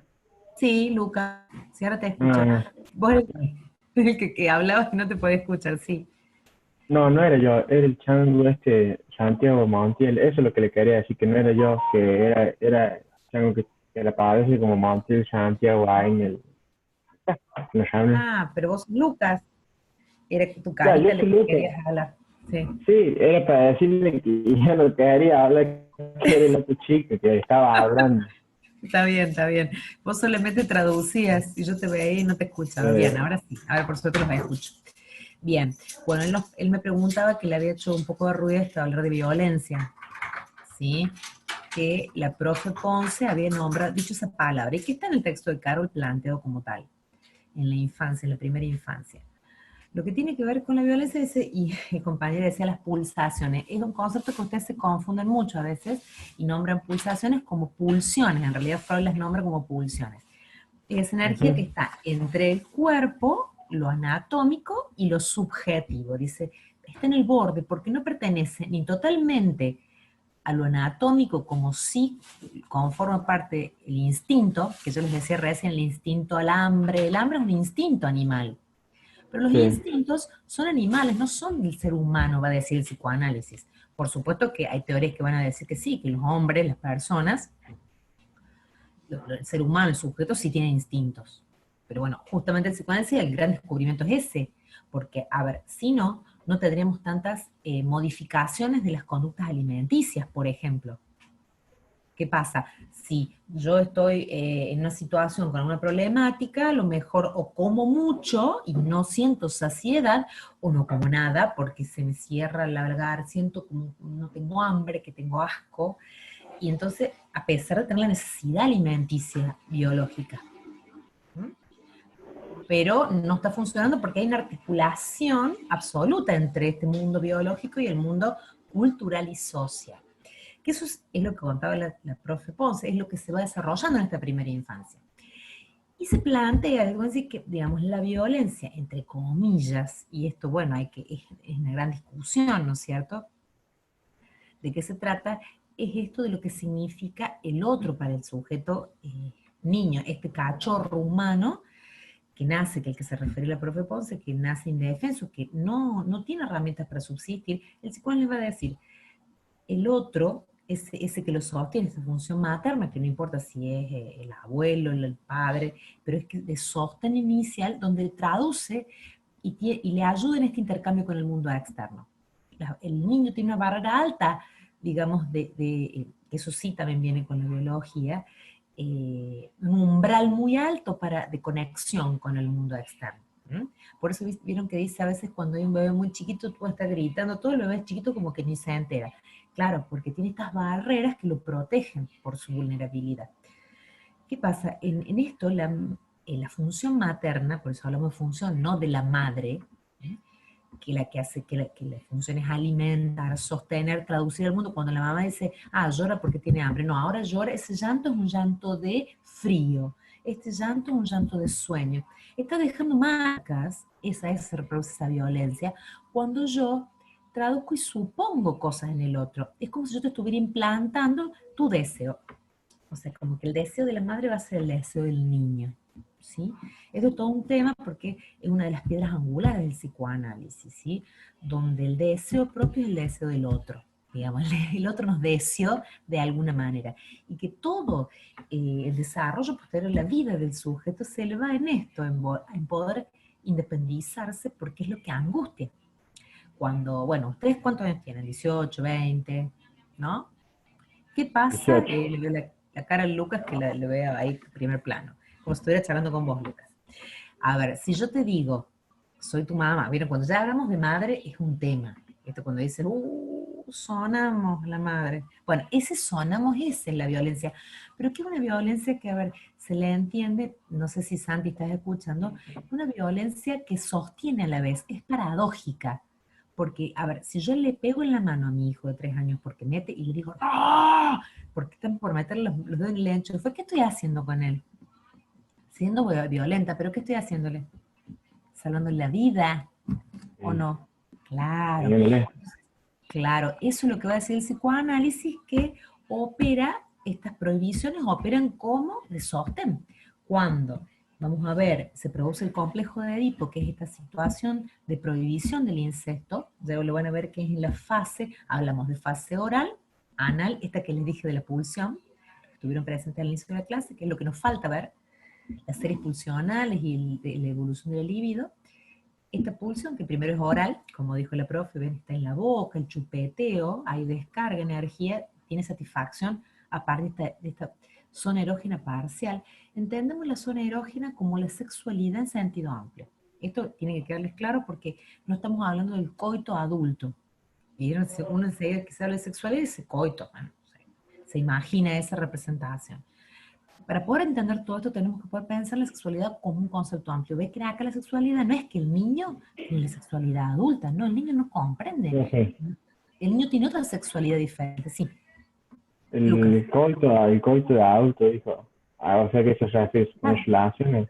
sí, Luca, sí, ahora te escucho. Ah, Vos eres el que hablabas y no te podía escuchar, sí. no, no era yo, era el chango Santiago Montiel, eso es lo que le quería decir, que no era yo, que era chango que le parece como Montiel Santiago ahí en el, no saben. Ah, pero vos, Lucas, era tu Ya, yo carita le soy Lucas, querías hablar. Sí. sí, era para decirle que ya no quería hablar, que era el otro chico que estaba hablando. Está bien, está bien. Vos solamente traducías y yo te veía y no te escuchaba. Bien, Eh, ahora sí. Ahora por suerte los escucho. Bien. Bueno, él me preguntaba que le había hecho un poco de ruido esto, hablar de violencia, ¿sí? Que la profe Ponce había nombrado, dicho esa palabra, y que está en el texto de Carol planteado como tal, en la infancia, en la primera infancia. Lo que tiene que ver con la violencia, y el compañero decía las pulsaciones, es un concepto que ustedes se confunden mucho a veces y nombran pulsaciones como pulsiones, en realidad Freud las nombra como pulsiones. Es energía que ujú, está entre el cuerpo, lo anatómico y lo subjetivo. Dice, está en el borde porque no pertenece ni totalmente a lo anatómico como si conforma parte el instinto, que yo les decía recién, el instinto al hambre. El hambre es un instinto animal, pero los sí, instintos son animales, no son del ser humano, va a decir el psicoanálisis. Por supuesto que hay teorías que van a decir que sí, que los hombres, las personas, el ser humano, el sujeto sí tiene instintos. Pero bueno, justamente el psicoanálisis, el gran descubrimiento es ese, porque, a ver, si no, no tendríamos tantas modificaciones de las conductas alimenticias, por ejemplo. ¿Qué pasa? Si yo estoy en una situación con una problemática, a lo mejor o como mucho y no siento saciedad, o no como nada porque se me cierra el lagar, siento como no tengo hambre, que tengo asco, y entonces, a pesar de tener la necesidad alimenticia biológica, ¿m? pero no está funcionando porque hay una articulación absoluta entre este mundo biológico y el mundo cultural y social. Que eso es lo que contaba la profe Ponce, es lo que se va desarrollando en esta primera infancia. Y se plantea algo así que, digamos, la violencia, entre comillas, y esto, bueno, es una gran discusión, ¿no es cierto? ¿De qué se trata? Es esto de lo que significa el otro para el sujeto niño, este cachorro humano que nace, que el que se refiere la profe Ponce, que nace indefenso, que no tiene herramientas para subsistir. El psicólogo le va a decir, el otro, ese que lo sostiene, esa función materna, que no importa si es el abuelo, el padre, pero es que de sostén inicial donde traduce y le ayuda en este intercambio con el mundo externo. El niño tiene una barrera alta, digamos, eso sí también viene con la biología, un umbral muy alto de conexión con el mundo externo. Por eso vieron que dice a veces cuando hay un bebé muy chiquito, tú estás gritando, todo el bebé es chiquito como que ni se entera. Claro, porque tiene estas barreras que lo protegen por su vulnerabilidad. ¿Qué pasa? En esto, la función materna, por eso hablamos de función, no de la madre, que la que hace que la función es alimentar, sostener, traducir al mundo. Cuando la mamá dice, llora porque tiene hambre, no, ahora llora, ese llanto es un llanto de frío, este llanto es un llanto de sueño. Está dejando marcas, se reproduce esa violencia, cuando yo traduzco y supongo cosas en el otro. Es como si yo te estuviera implantando tu deseo. O sea, como que el deseo de la madre va a ser el deseo del niño, ¿sí? Esto es todo un tema porque es una de las piedras angulares del psicoanálisis, ¿sí? Donde el deseo propio es el deseo del otro. Digamos, el otro nos deseó de alguna manera. Y que todo el desarrollo posterior de la vida del sujeto se le va en esto, en poder independizarse, porque es lo que angustia. Cuando, bueno, ¿ustedes cuántos años tienen? 18, 20, ¿no? ¿Qué pasa? 18. Le veo la cara a Lucas que le veo ahí en primer plano, como si estuviera charlando con vos, Lucas. A ver, si yo te digo, soy tu mamá, ¿vieron? Cuando ya hablamos de madre es un tema. Esto cuando dices, sonamos la madre. Bueno, ese sonamos es la violencia. Pero que es una violencia que, a ver, se le entiende, no sé si Santi estás escuchando, una violencia que sostiene a la vez, es paradójica. Porque, a ver, si yo le pego en la mano a mi hijo de 3 años porque mete y le digo, ¡no! Porque están por meterle los dedos en el ancho, ¿qué estoy haciendo con él? Siendo violenta, pero ¿qué estoy haciéndole? ¿Salvándole la vida o no? Claro. Claro, eso es lo que va a decir el psicoanálisis, que opera, estas prohibiciones operan como de sostén. Cuando, vamos a ver, se produce el complejo de Edipo, que es esta situación de prohibición del incesto, ya lo van a ver que es en la fase, hablamos de fase oral, anal, esta que les dije de la pulsión, que estuvieron presentes al inicio de la clase, que es lo que nos falta ver, las series pulsionales y la evolución del líbido. Esta pulsión, que primero es oral, como dijo la profe, ven, está en la boca, el chupeteo, hay descarga, energía, tiene satisfacción a partir de esta zona erógena parcial. Entendemos la zona erógena como la sexualidad en sentido amplio. Esto tiene que quedarles claro porque no estamos hablando del coito adulto. Y uno enseguida que se habla de sexualidad dice coito, bueno, se imagina esa representación. Para poder entender todo esto tenemos que poder pensar la sexualidad como un concepto amplio. Ve que acá la sexualidad no es que el niño tiene la sexualidad adulta, no, el niño no comprende. Sí. El niño tiene otra sexualidad diferente, sí. El coito de adulto, dijo. O sea que eso ya es una relación.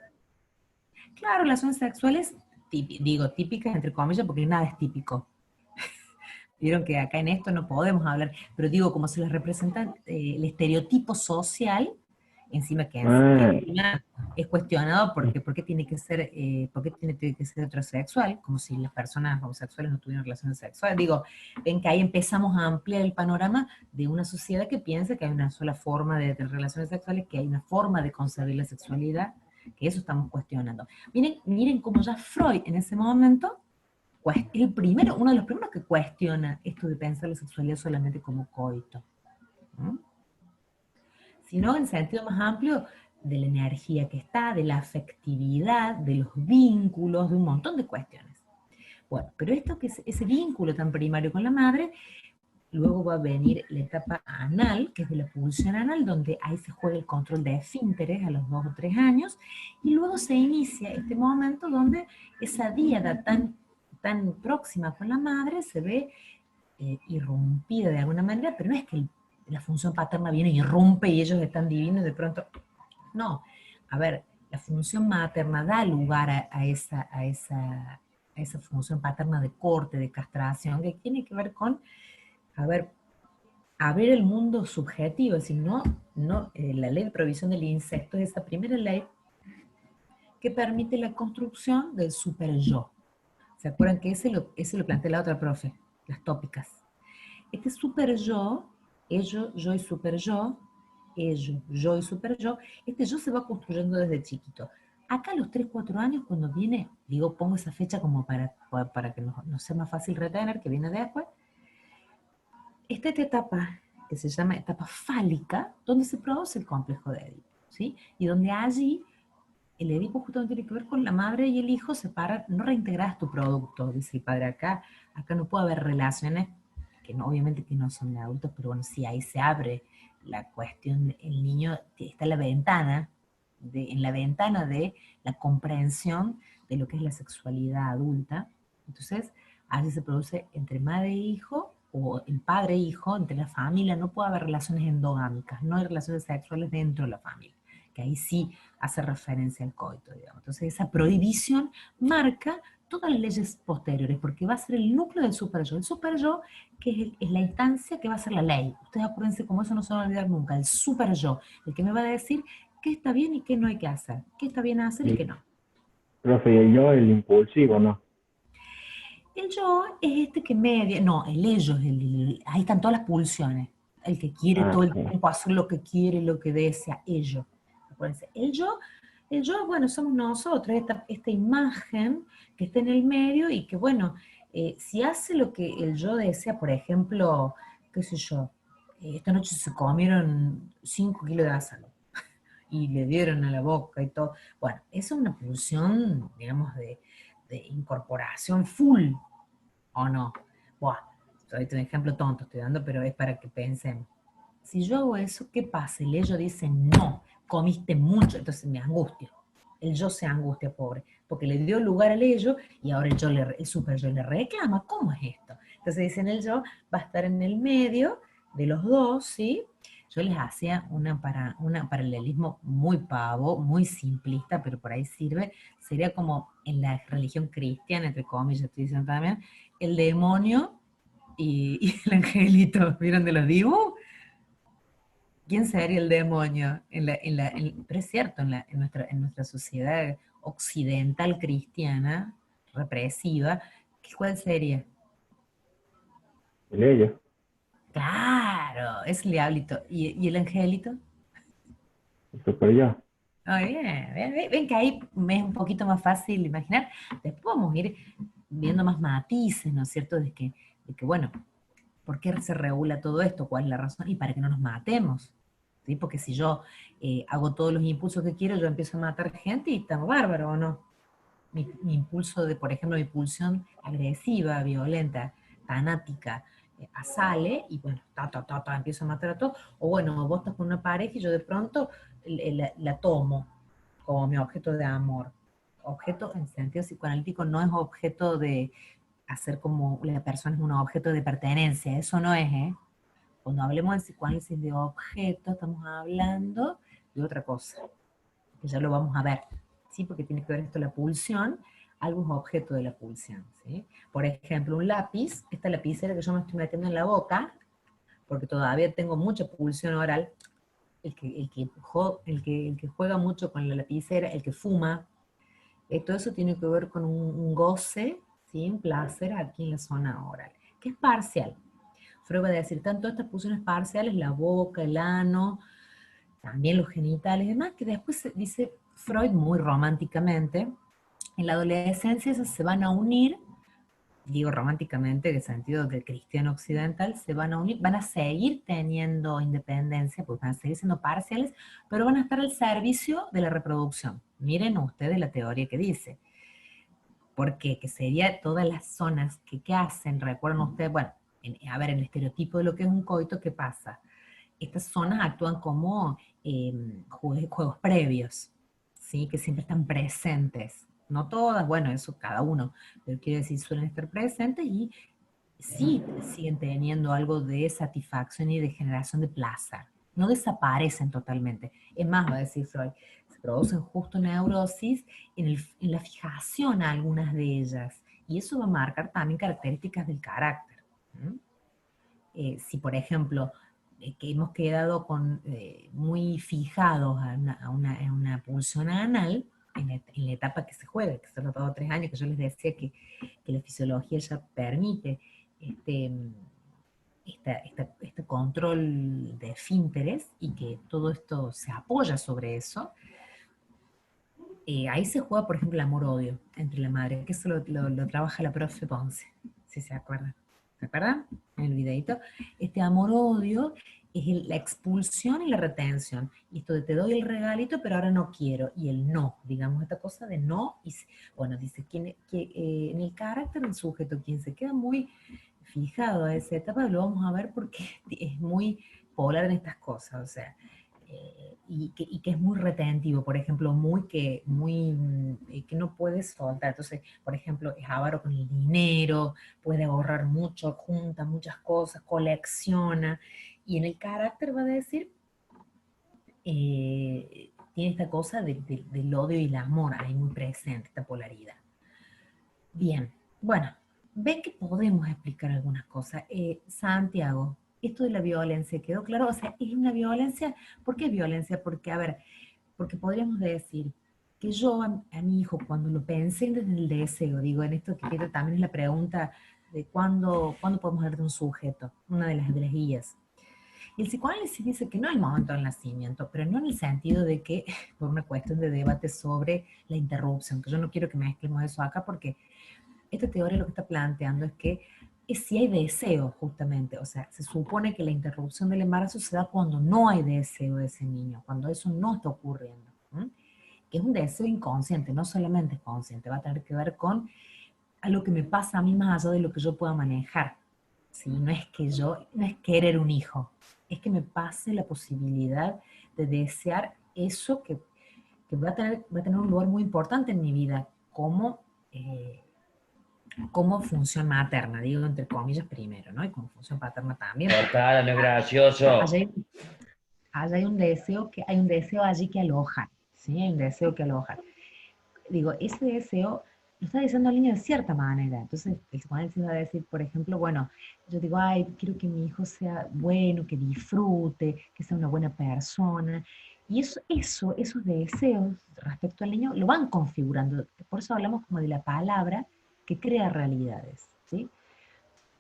Claro, relaciones sexuales, digo típicas entre comillas porque nada es típico. Vieron que acá en esto no podemos hablar, pero digo, como se les representa el estereotipo social, encima que es cuestionado porque ¿por qué tiene que ser heterosexual? Como si las personas homosexuales no tuvieran relaciones sexuales. Digo, ven que ahí empezamos a ampliar el panorama de una sociedad que piensa que hay una sola forma de tener relaciones sexuales, que hay una forma de concebir la sexualidad, que eso estamos cuestionando. Miren cómo ya Freud en ese momento uno de los primeros que cuestiona esto de pensar la sexualidad solamente como coito. Sino en sentido más amplio de la energía que está, de la afectividad, de los vínculos, de un montón de cuestiones. Bueno, pero ese vínculo tan primario con la madre luego va a venir la etapa anal, que es de la pulsión anal, donde ahí se juega el control de esfínteres a los 2 o 3 años, y luego se inicia este momento donde esa díada tan próxima con la madre se ve irrumpida de alguna manera, pero no es que la función paterna viene y irrumpe y ellos están divinos y de pronto, no. A ver, la función materna da lugar a esa función paterna de corte, de castración, que tiene que ver con, a ver, abrir el mundo subjetivo, es decir, la ley de provisión del incesto es esa primera ley que permite la construcción del super yo. ¿Se acuerdan que ese lo plantea la otra profe? Las tópicas. Este super yo, ello, yo y super yo, ello, yo y super yo, este yo se va construyendo desde chiquito. Acá a los 3, 4 años, cuando viene, digo, pongo esa fecha como para que nos sea más fácil retener, que viene después, esta etapa que se llama etapa fálica, donde se produce el complejo de Edipo, ¿sí? Y donde allí el Edipo justamente tiene que ver con la madre y el hijo separar, no reintegras tu producto, dice el padre acá no puede haber relaciones, que no, obviamente que no son de adultos, pero bueno, sí, ahí se abre la cuestión, el niño está en la ventana de la comprensión de lo que es la sexualidad adulta, entonces así se produce entre madre e hijo, o el padre e hijo, entre la familia, no puede haber relaciones endogámicas, no hay relaciones sexuales dentro de la familia, que ahí sí hace referencia al coito, digamos. Entonces esa prohibición marca todas las leyes posteriores, porque va a ser el núcleo del superyo. El superyo, que es la instancia que va a ser la ley. Ustedes acuérdense, como eso no se van a olvidar nunca, el superyo, el que me va a decir qué está bien y qué no hay que hacer, qué está bien hacer y qué no. Profe, ¿y el yo, el impulsivo, no? El yo es este que media, no, el ello, ahí están todas las pulsiones. El que quiere Ah, todo el sí. tiempo hacer lo que quiere, lo que desea, ello. Acuérdense, el yo, bueno, somos nosotros, esta imagen que está en el medio y que, bueno, si hace lo que el yo desea, por ejemplo, qué sé yo, esta noche se comieron 5 kilos de asado y le dieron a la boca y todo. Bueno, esa es una pulsión, digamos, de incorporación full, ¿o no? Buah, estoy un ejemplo tonto estoy dando, pero es para que pensemos. Si yo hago eso, ¿qué pasa? El ello dice, no, comiste mucho, entonces me angustio. El yo se angustia, pobre, porque le dio lugar al ello y ahora el super yo le reclama, ¿cómo es esto? Entonces dicen el yo va a estar en el medio de los dos, ¿sí? Yo les hacía un paralelismo muy pavo, muy simplista, pero por ahí sirve. Sería como en la religión cristiana, entre comillas, estoy diciendo también, el demonio y el angelito. ¿Vieron de los dibujos? ¿Quién sería el demonio? Pero es cierto, en nuestra sociedad occidental cristiana, represiva, ¿cuál sería? El ello, Claro, es el diablito. ¿Y el angelito? el super yo. Muy bien, ven que ahí me es un poquito más fácil imaginar. Después vamos a ir viendo más matices, ¿no es cierto? De que, bueno, ¿por qué se regula todo esto? ¿Cuál es la razón? Y para que no nos matemos, ¿sí? Porque si yo hago todos los impulsos que quiero, yo empiezo a matar gente y está bárbaro, ¿o no? Mi impulso por ejemplo, mi pulsión agresiva, violenta, tanática, asale, y bueno, empiezo a matar a todos. O bueno, vos estás con una pareja y yo de pronto la tomo como mi objeto de amor. Objeto en sentido psicoanalítico no es objeto de hacer como la persona es un objeto de pertenencia, eso no es, ¿eh? Cuando hablemos de psicoanálisis de objeto, estamos hablando de otra cosa, que ya lo vamos a ver, ¿sí? Porque tiene que ver esto la pulsión, algo es objeto de la pulsión, ¿sí? Por ejemplo, un lápiz, esta lapicera que yo me estoy metiendo en la boca, porque todavía tengo mucha pulsión oral, el que juega mucho con la lapicera, el que fuma, todo eso tiene que ver con un goce, ¿sí? Un placer aquí en la zona oral, que es parcial. Freud va a decir, tanto estas pulsiones parciales, la boca, el ano, también los genitales y demás, que después dice Freud muy románticamente, en la adolescencia esas se van a unir, digo románticamente, en el sentido del cristiano occidental, se van a unir, van a seguir teniendo independencia, pues van a seguir siendo parciales, pero van a estar al servicio de la reproducción. Miren ustedes la teoría que dice. ¿Por qué? Que sería todas las zonas que hacen, recuerdan ustedes, bueno, a ver, en el estereotipo de lo que es un coito, ¿qué pasa? Estas zonas actúan como juegos previos, ¿sí? Que siempre están presentes. No todas, bueno, eso cada uno, pero quiero decir, suelen estar presentes y sí siguen teniendo algo de satisfacción y de generación de placer. No desaparecen totalmente. Es más, va a decir Freud, se producen justo neurosis en la fijación a algunas de ellas. Y eso va a marcar también características del carácter. Si, por ejemplo, que hemos quedado muy fijados a una pulsión anal, en la etapa que se juega, que son los 2 o 3 años, que yo les decía que la fisiología ya permite este control de esfínteres y que todo esto se apoya sobre eso, ahí se juega, por ejemplo, el amor-odio entre la madre, que eso lo trabaja la profe Ponce, si se acuerdan. ¿Se acuerdan? En el videito. Este amor-odio es la expulsión y la retención. Y esto de te doy el regalito, pero ahora no quiero. Y el no, digamos, esta cosa de no. Y, bueno, dice, en el carácter del sujeto, quien se queda muy fijado a esa etapa, lo vamos a ver porque es muy polar en estas cosas. O sea, y que es muy retentivo, por ejemplo, que no puedes soltar. Entonces, por ejemplo, es avaro con el dinero, puede ahorrar mucho, junta muchas cosas, colecciona, y en el carácter va a decir, tiene esta cosa del odio y el amor ahí muy presente, esta polaridad. Bien, bueno, ven que podemos explicar algunas cosas. Santiago, esto de la violencia, ¿quedó claro? O sea, es una violencia. ¿Por qué violencia? Porque, a ver, porque podríamos decir que yo a mi hijo, cuando lo pensé desde el deseo, digo, en esto que también es la pregunta de cuándo podemos hablar de un sujeto, una de las guías. Y el psicoanálisis dice que no es el momento del nacimiento, pero no en el sentido de que, por una cuestión de debate sobre la interrupción, que yo no quiero que mezclemos eso acá porque esta teoría lo que está planteando es que si hay deseo, justamente, o sea, se supone que la interrupción del embarazo se da cuando no hay deseo de ese niño, cuando eso no está ocurriendo, ¿m? Que es un deseo inconsciente, no solamente es consciente, va a tener que ver con algo que me pasa a mí más allá de lo que yo pueda manejar, ¿sí? No es querer un hijo, es que me pase la posibilidad de desear eso que va a tener un lugar muy importante en mi vida, como función materna, digo entre comillas primero, ¿no? Y como función paterna también. Cortala, no es gracioso. Allá hay un deseo allí que alojar, ¿sí? Hay un deseo que alojar. Digo, ese deseo lo está diciendo el niño de cierta manera. Entonces, el psicoanálisis va a decir, por ejemplo, bueno, yo digo, ay, quiero que mi hijo sea bueno, que disfrute, que sea una buena persona. Y esos deseos respecto al niño lo van configurando. Por eso hablamos como de la palabra que crea realidades, ¿sí?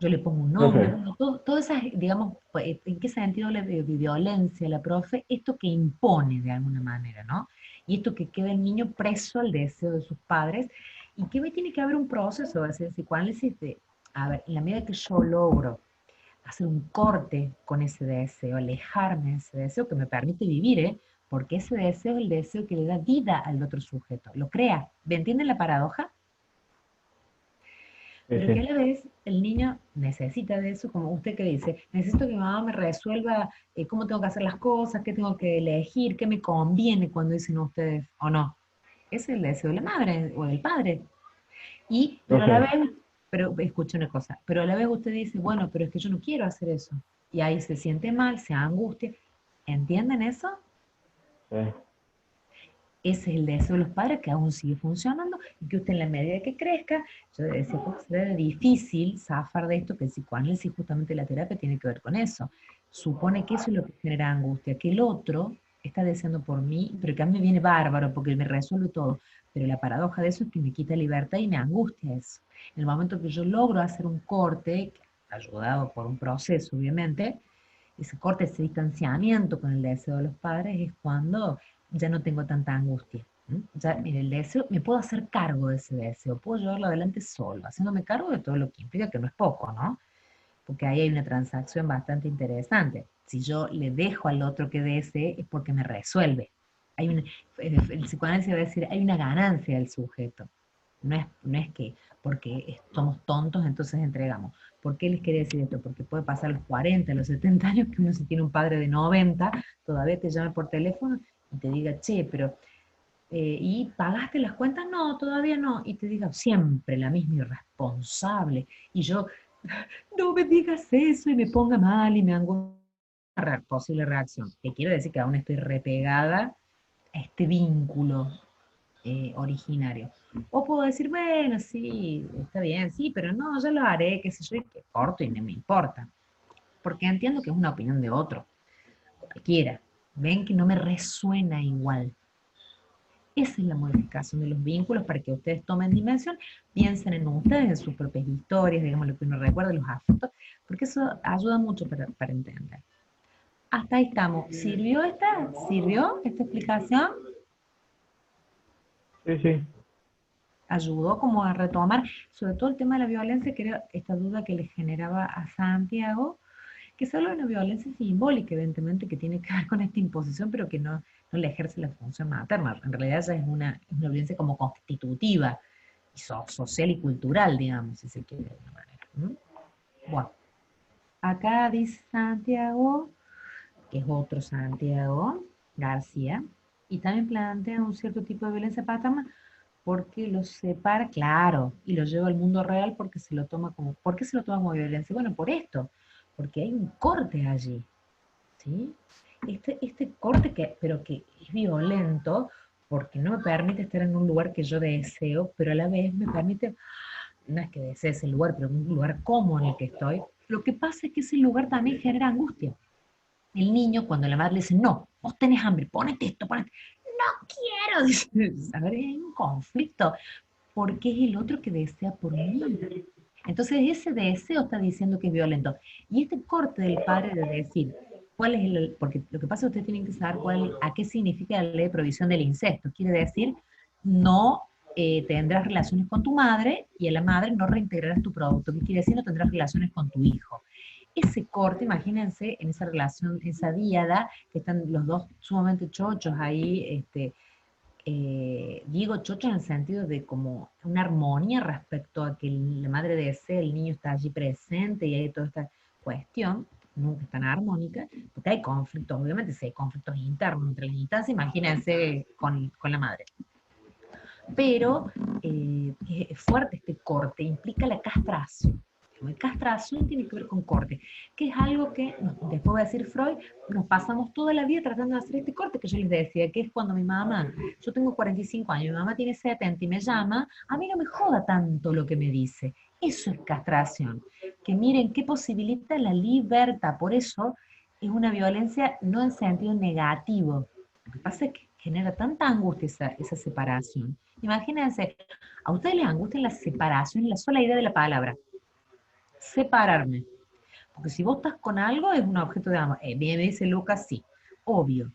Yo le pongo un nombre, Profe, bueno, todas esas, digamos, ¿en qué sentido la de violencia la profe? Esto que impone de alguna manera, ¿no? Y esto que queda el niño preso al deseo de sus padres, y que tiene que haber un proceso de hacer psicoanálisis de, a ver, en la medida que yo logro hacer un corte con ese deseo, alejarme de ese deseo que me permite vivir, ¿eh? Porque ese deseo es el deseo que le da vida al otro sujeto, lo crea. ¿Me entienden la paradoja? sí, Pero que a sí, la vez el niño necesita de eso, como usted que dice, necesito que mi mamá me resuelva cómo tengo que hacer las cosas, qué tengo que elegir, qué me conviene cuando dicen ustedes o no. Ese es el deseo de la madre o del padre. Pero a la profe, vez, pero escuche una cosa, pero a la vez usted dice, bueno, pero es que yo no quiero hacer eso. Y ahí se siente mal, se angustia. ¿Entienden eso? sí, Ese es el deseo de los padres que aún sigue funcionando y que usted en la medida que crezca, yo decía, pues será difícil zafar de esto, que el psicoanálisis, justamente la terapia, tiene que ver con eso. Supone que eso es lo que genera angustia, que el otro está deseando por mí, pero que a mí me viene bárbaro porque me resuelve todo. Pero la paradoja de eso es que me quita libertad y me angustia eso. En el momento que yo logro hacer un corte, ayudado por un proceso, obviamente, ese corte, ese distanciamiento con el deseo de los padres es cuando ya no tengo tanta angustia. Ya, mire, el deseo, me puedo hacer cargo de ese deseo, puedo llevarlo adelante solo, haciéndome cargo de todo lo que implica, que no es poco, ¿no? Porque ahí hay una transacción bastante interesante. Si yo le dejo al otro que desee, es porque me resuelve. El psicoanálisis va a decir, hay una ganancia del sujeto. No es que porque somos tontos entonces entregamos. ¿Por qué les quería decir esto? Porque puede pasar los 40, los 70 años que uno si tiene un padre de 90, todavía te llama por teléfono y te diga, che, pero ¿y pagaste las cuentas? No, todavía no. Y te diga siempre la misma irresponsable. Y yo, no me digas eso y me ponga mal y me hago una posible reacción. Te quiero decir que aún estoy repegada a este vínculo originario. O puedo decir, bueno, sí, está bien, sí, pero no, yo lo haré, qué sé yo, y que corto y no me importa. Porque entiendo que es una opinión de otro, cualquiera. Ven que no me resuena igual. Esa es la modificación de los vínculos para que ustedes tomen dimensión, piensen en ustedes, en sus propias historias, digamos lo que uno recuerda, los afectos, porque eso ayuda mucho para entender. Hasta ahí estamos. ¿Sirvió esta explicación? Sí, sí. Ayudó como a retomar, sobre todo el tema de la violencia, que era esta duda que le generaba a Santiago, que es algo de una violencia simbólica, evidentemente, que tiene que ver con esta imposición, pero que no le ejerce la función materna. En realidad ya es una violencia como constitutiva, y social y cultural, digamos, si se quiere de alguna manera. Bueno, acá dice Santiago, que es otro Santiago García, y también plantea un cierto tipo de violencia paterna porque lo separa, claro, y lo lleva al mundo real porque se lo toma como, ¿por qué se lo toma como violencia? Bueno, por esto, porque hay un corte allí, ¿sí? Este corte pero que es violento porque no me permite estar en un lugar que yo deseo, pero a la vez me permite, no es que desee ese lugar, pero un lugar cómodo en el que estoy. Lo que pasa es que ese lugar también genera angustia. El niño, cuando la madre le dice, no, vos tenés hambre, ponete esto, ponete. No quiero, dice, a ver, hay un conflicto, porque es el otro que desea por mí. Entonces ese deseo está diciendo que es violento. Y este corte del padre de decir, ¿cuál es porque lo que pasa es que ustedes tienen que saber a qué significa la ley de prohibición del incesto. Quiere decir, no tendrás relaciones con tu madre y a la madre no reintegrarás tu producto. ¿Qué quiere decir? No tendrás relaciones con tu hijo. Ese corte, imagínense en esa relación, esa díada, que están los dos sumamente chochos ahí, digo chocho en el sentido de como una armonía respecto a que la madre desea, el niño está allí presente y hay toda esta cuestión, nunca es tan armónica, porque hay conflictos, obviamente si hay conflictos internos entre las instancias, imagínense con la madre. Pero es fuerte este corte, implica la castración. Castración tiene que ver con corte, que es algo que, después voy a decir Freud, nos pasamos toda la vida tratando de hacer este corte que yo les decía, que es cuando mi mamá, yo tengo 45 años, mi mamá tiene 70 y me llama, a mí no me joda tanto lo que me dice. Eso es castración. Que miren qué posibilita la libertad, por eso es una violencia no en sentido negativo. Lo que pasa es que genera tanta angustia esa separación. Imagínense, a ustedes les angustia la separación, la sola idea de la palabra separarme. Porque si vos estás con algo, es un objeto de amor. Me dice Lucas, sí, obvio.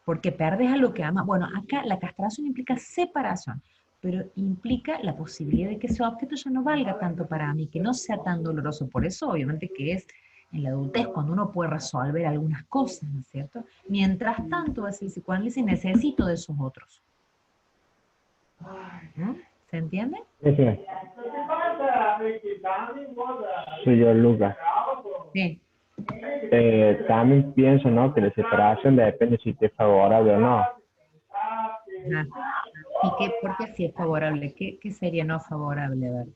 Porque perdes a lo que amas. Bueno, acá la castración implica separación, pero implica la posibilidad de que ese objeto ya no valga tanto para mí, que no sea tan doloroso. Por eso, obviamente, que es en la adultez cuando uno puede resolver algunas cosas, ¿no es cierto? Mientras tanto, va a decir el psicoanálisis, necesito de esos otros. ¿No? ¿Se entiende? Sí, sí. Soy yo, Lucas. Sí. También pienso, ¿no? Que la separación depende si te es favorable o no. Ajá. ¿Y por qué sí es favorable? ¿Qué sería no favorable? A ver.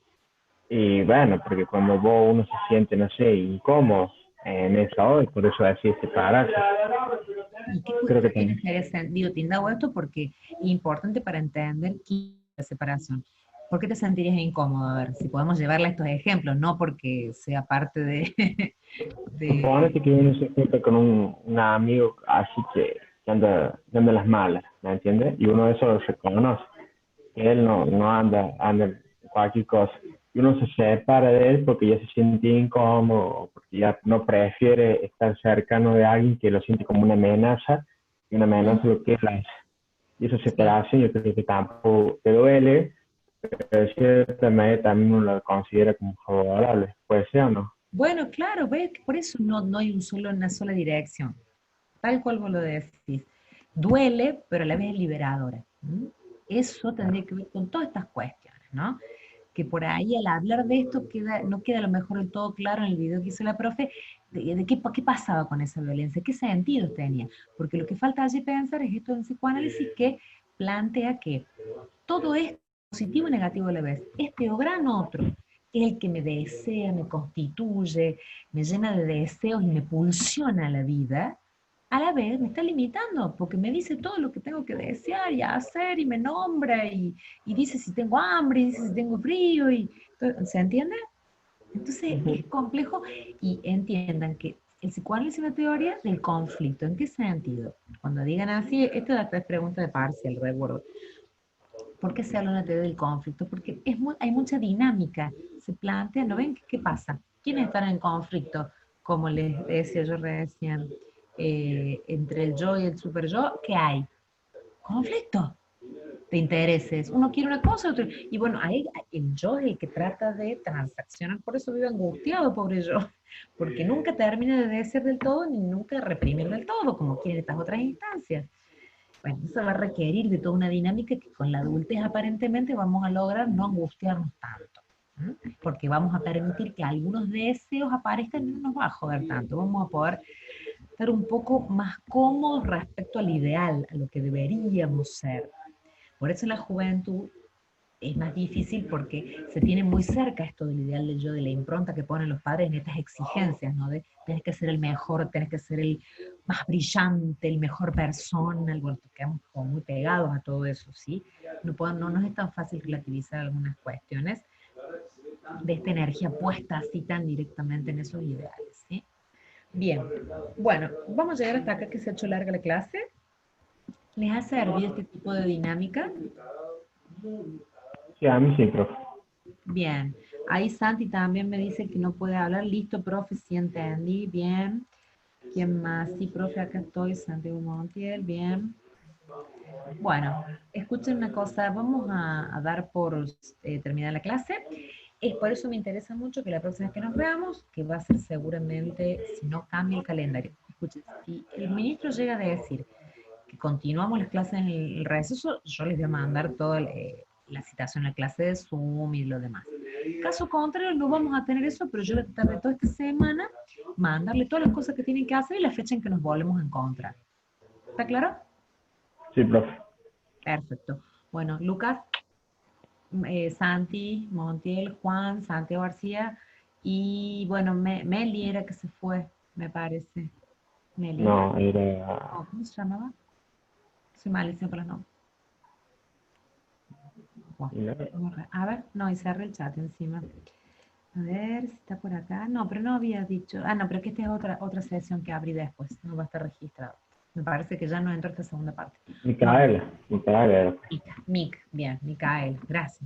Y bueno, porque cuando uno se siente, no sé, incómodo en esa hora, y por eso decide separarse. ¿Y qué Creo que cuestiones también. interesantes? Digo, te indago esto porque es importante para entender qué es la separación. ¿Por qué te sentirías incómodo? A ver, si podemos llevarle a estos ejemplos, no porque sea parte Suponete que uno se junta con un amigo así que anda en las malas, ¿me entiendes? Y uno de eso lo reconoce. Él no anda en cualquier cosa. Y uno se separa de él porque ya se siente incómodo, porque ya no prefiere estar cercano de alguien que lo siente como una amenaza, y una amenaza Ujú. lo que es y esa Sí. separación yo creo que tampoco te duele, pero de cierta manera también uno lo considera como favorable, puede ser o no. Bueno, claro, ves que por eso no hay una sola dirección. Tal cual vos lo decís. Duele, pero a la vez es liberadora. ¿M? Eso tendría que ver con todas estas cuestiones. ¿no? Que por ahí al hablar de esto no queda a lo mejor del todo claro en el video que hizo la profe, de qué pasaba con esa violencia, qué sentido tenía. Porque lo que falta allí pensar es esto en psicoanálisis que plantea que todo es positivo y negativo a la vez. Este o gran otro es el que me desea, me constituye, me llena de deseos y me pulsiona la vida, a la vez me está limitando, porque me dice todo lo que tengo que desear y hacer, y me nombra, y dice si tengo hambre, y dice si tengo frío, ¿se entiende? Entonces es complejo, y entiendan que el psicoanálisis es una teoría del conflicto. ¿En qué sentido? Cuando digan así, esto es pregunta de parcial, recuerdo. ¿Por qué se habla de una teoría del conflicto? Porque hay mucha dinámica, se plantea, ¿no ven qué pasa? ¿Quiénes están en conflicto? Como les decía yo recién, entre el yo y el super yo, ¿qué hay? Conflicto de intereses. Uno quiere una cosa, otro. Y bueno, ahí el yo es el que trata de transaccionar, por eso vive angustiado, pobre yo, porque nunca termina de ser del todo, ni nunca reprimir del todo, como quieren estas otras instancias. Bueno, eso va a requerir de toda una dinámica que con la adultez aparentemente vamos a lograr no angustiarnos tanto, porque vamos a permitir que algunos deseos aparezcan y no nos va a joder tanto, vamos a poder estar un poco más cómodos respecto al ideal, a lo que deberíamos ser. Por eso en la juventud es más difícil porque se tiene muy cerca esto del ideal del yo, de la impronta que ponen los padres en estas exigencias, ¿no? De tenés que ser el mejor, tenés que ser el más brillante, el mejor persona, bueno, quedamos como muy pegados a todo eso, ¿sí? No nos es tan fácil relativizar algunas cuestiones de esta energía puesta así tan directamente en esos ideales, ¿sí? Bien, bueno, vamos a llegar hasta acá que se ha hecho larga la clase. ¿Les ha servido este tipo de dinámica? Sí, a mí sí, profe. Bien, ahí Santi también me dice que no puede hablar. Listo, profe, sí entendí. Bien. ¿Quién más? Sí, profe, acá estoy, Santiago Montiel. Bien. Bueno, escuchen una cosa, vamos a dar por terminada la clase. Es por eso me interesa mucho que la próxima vez que nos veamos, que va a ser seguramente, si no cambia el calendario. Escuchen, si el ministro llega a decir que continuamos las clases en el receso, yo les voy a mandar toda la citación a la clase de Zoom y lo demás. Caso contrario, no vamos a tener eso, pero yo voy a tratar de toda esta semana mandarle todas las cosas que tienen que hacer y la fecha en que nos volvemos a encontrar. ¿Está claro? Sí, profe. Perfecto. Bueno, Lucas, Santi, Montiel, Juan, Santiago García y bueno, Meli era que se fue, me parece. Meli. No, era... Oh, ¿cómo se llamaba? Soy malísima para los nombres. A ver, no, y cerré el chat encima. A ver si está por acá. No, pero no había dicho. Ah, no, pero que esta es otra sesión que abrí después. No va a estar registrado. Me parece que ya no entro a esta segunda parte. Micaela. Mic, bien, Micael. Gracias,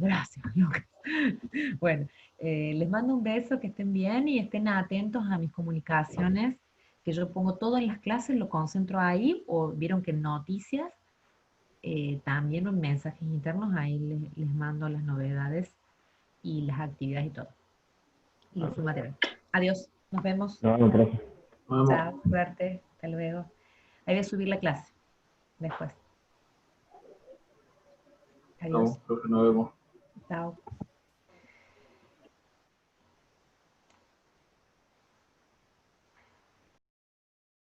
Lucas. Bueno, les mando un beso, que estén bien y estén atentos a mis comunicaciones, que yo pongo todas las clases, lo concentro ahí, o vieron que en noticias, también en mensajes internos, ahí les mando las novedades y las actividades y todo. Y su material. Adiós, nos vemos. No, no, profe. Chao, suerte, hasta luego. Ahí voy a subir la clase después. Adiós. No, profe, nos vemos. Chao.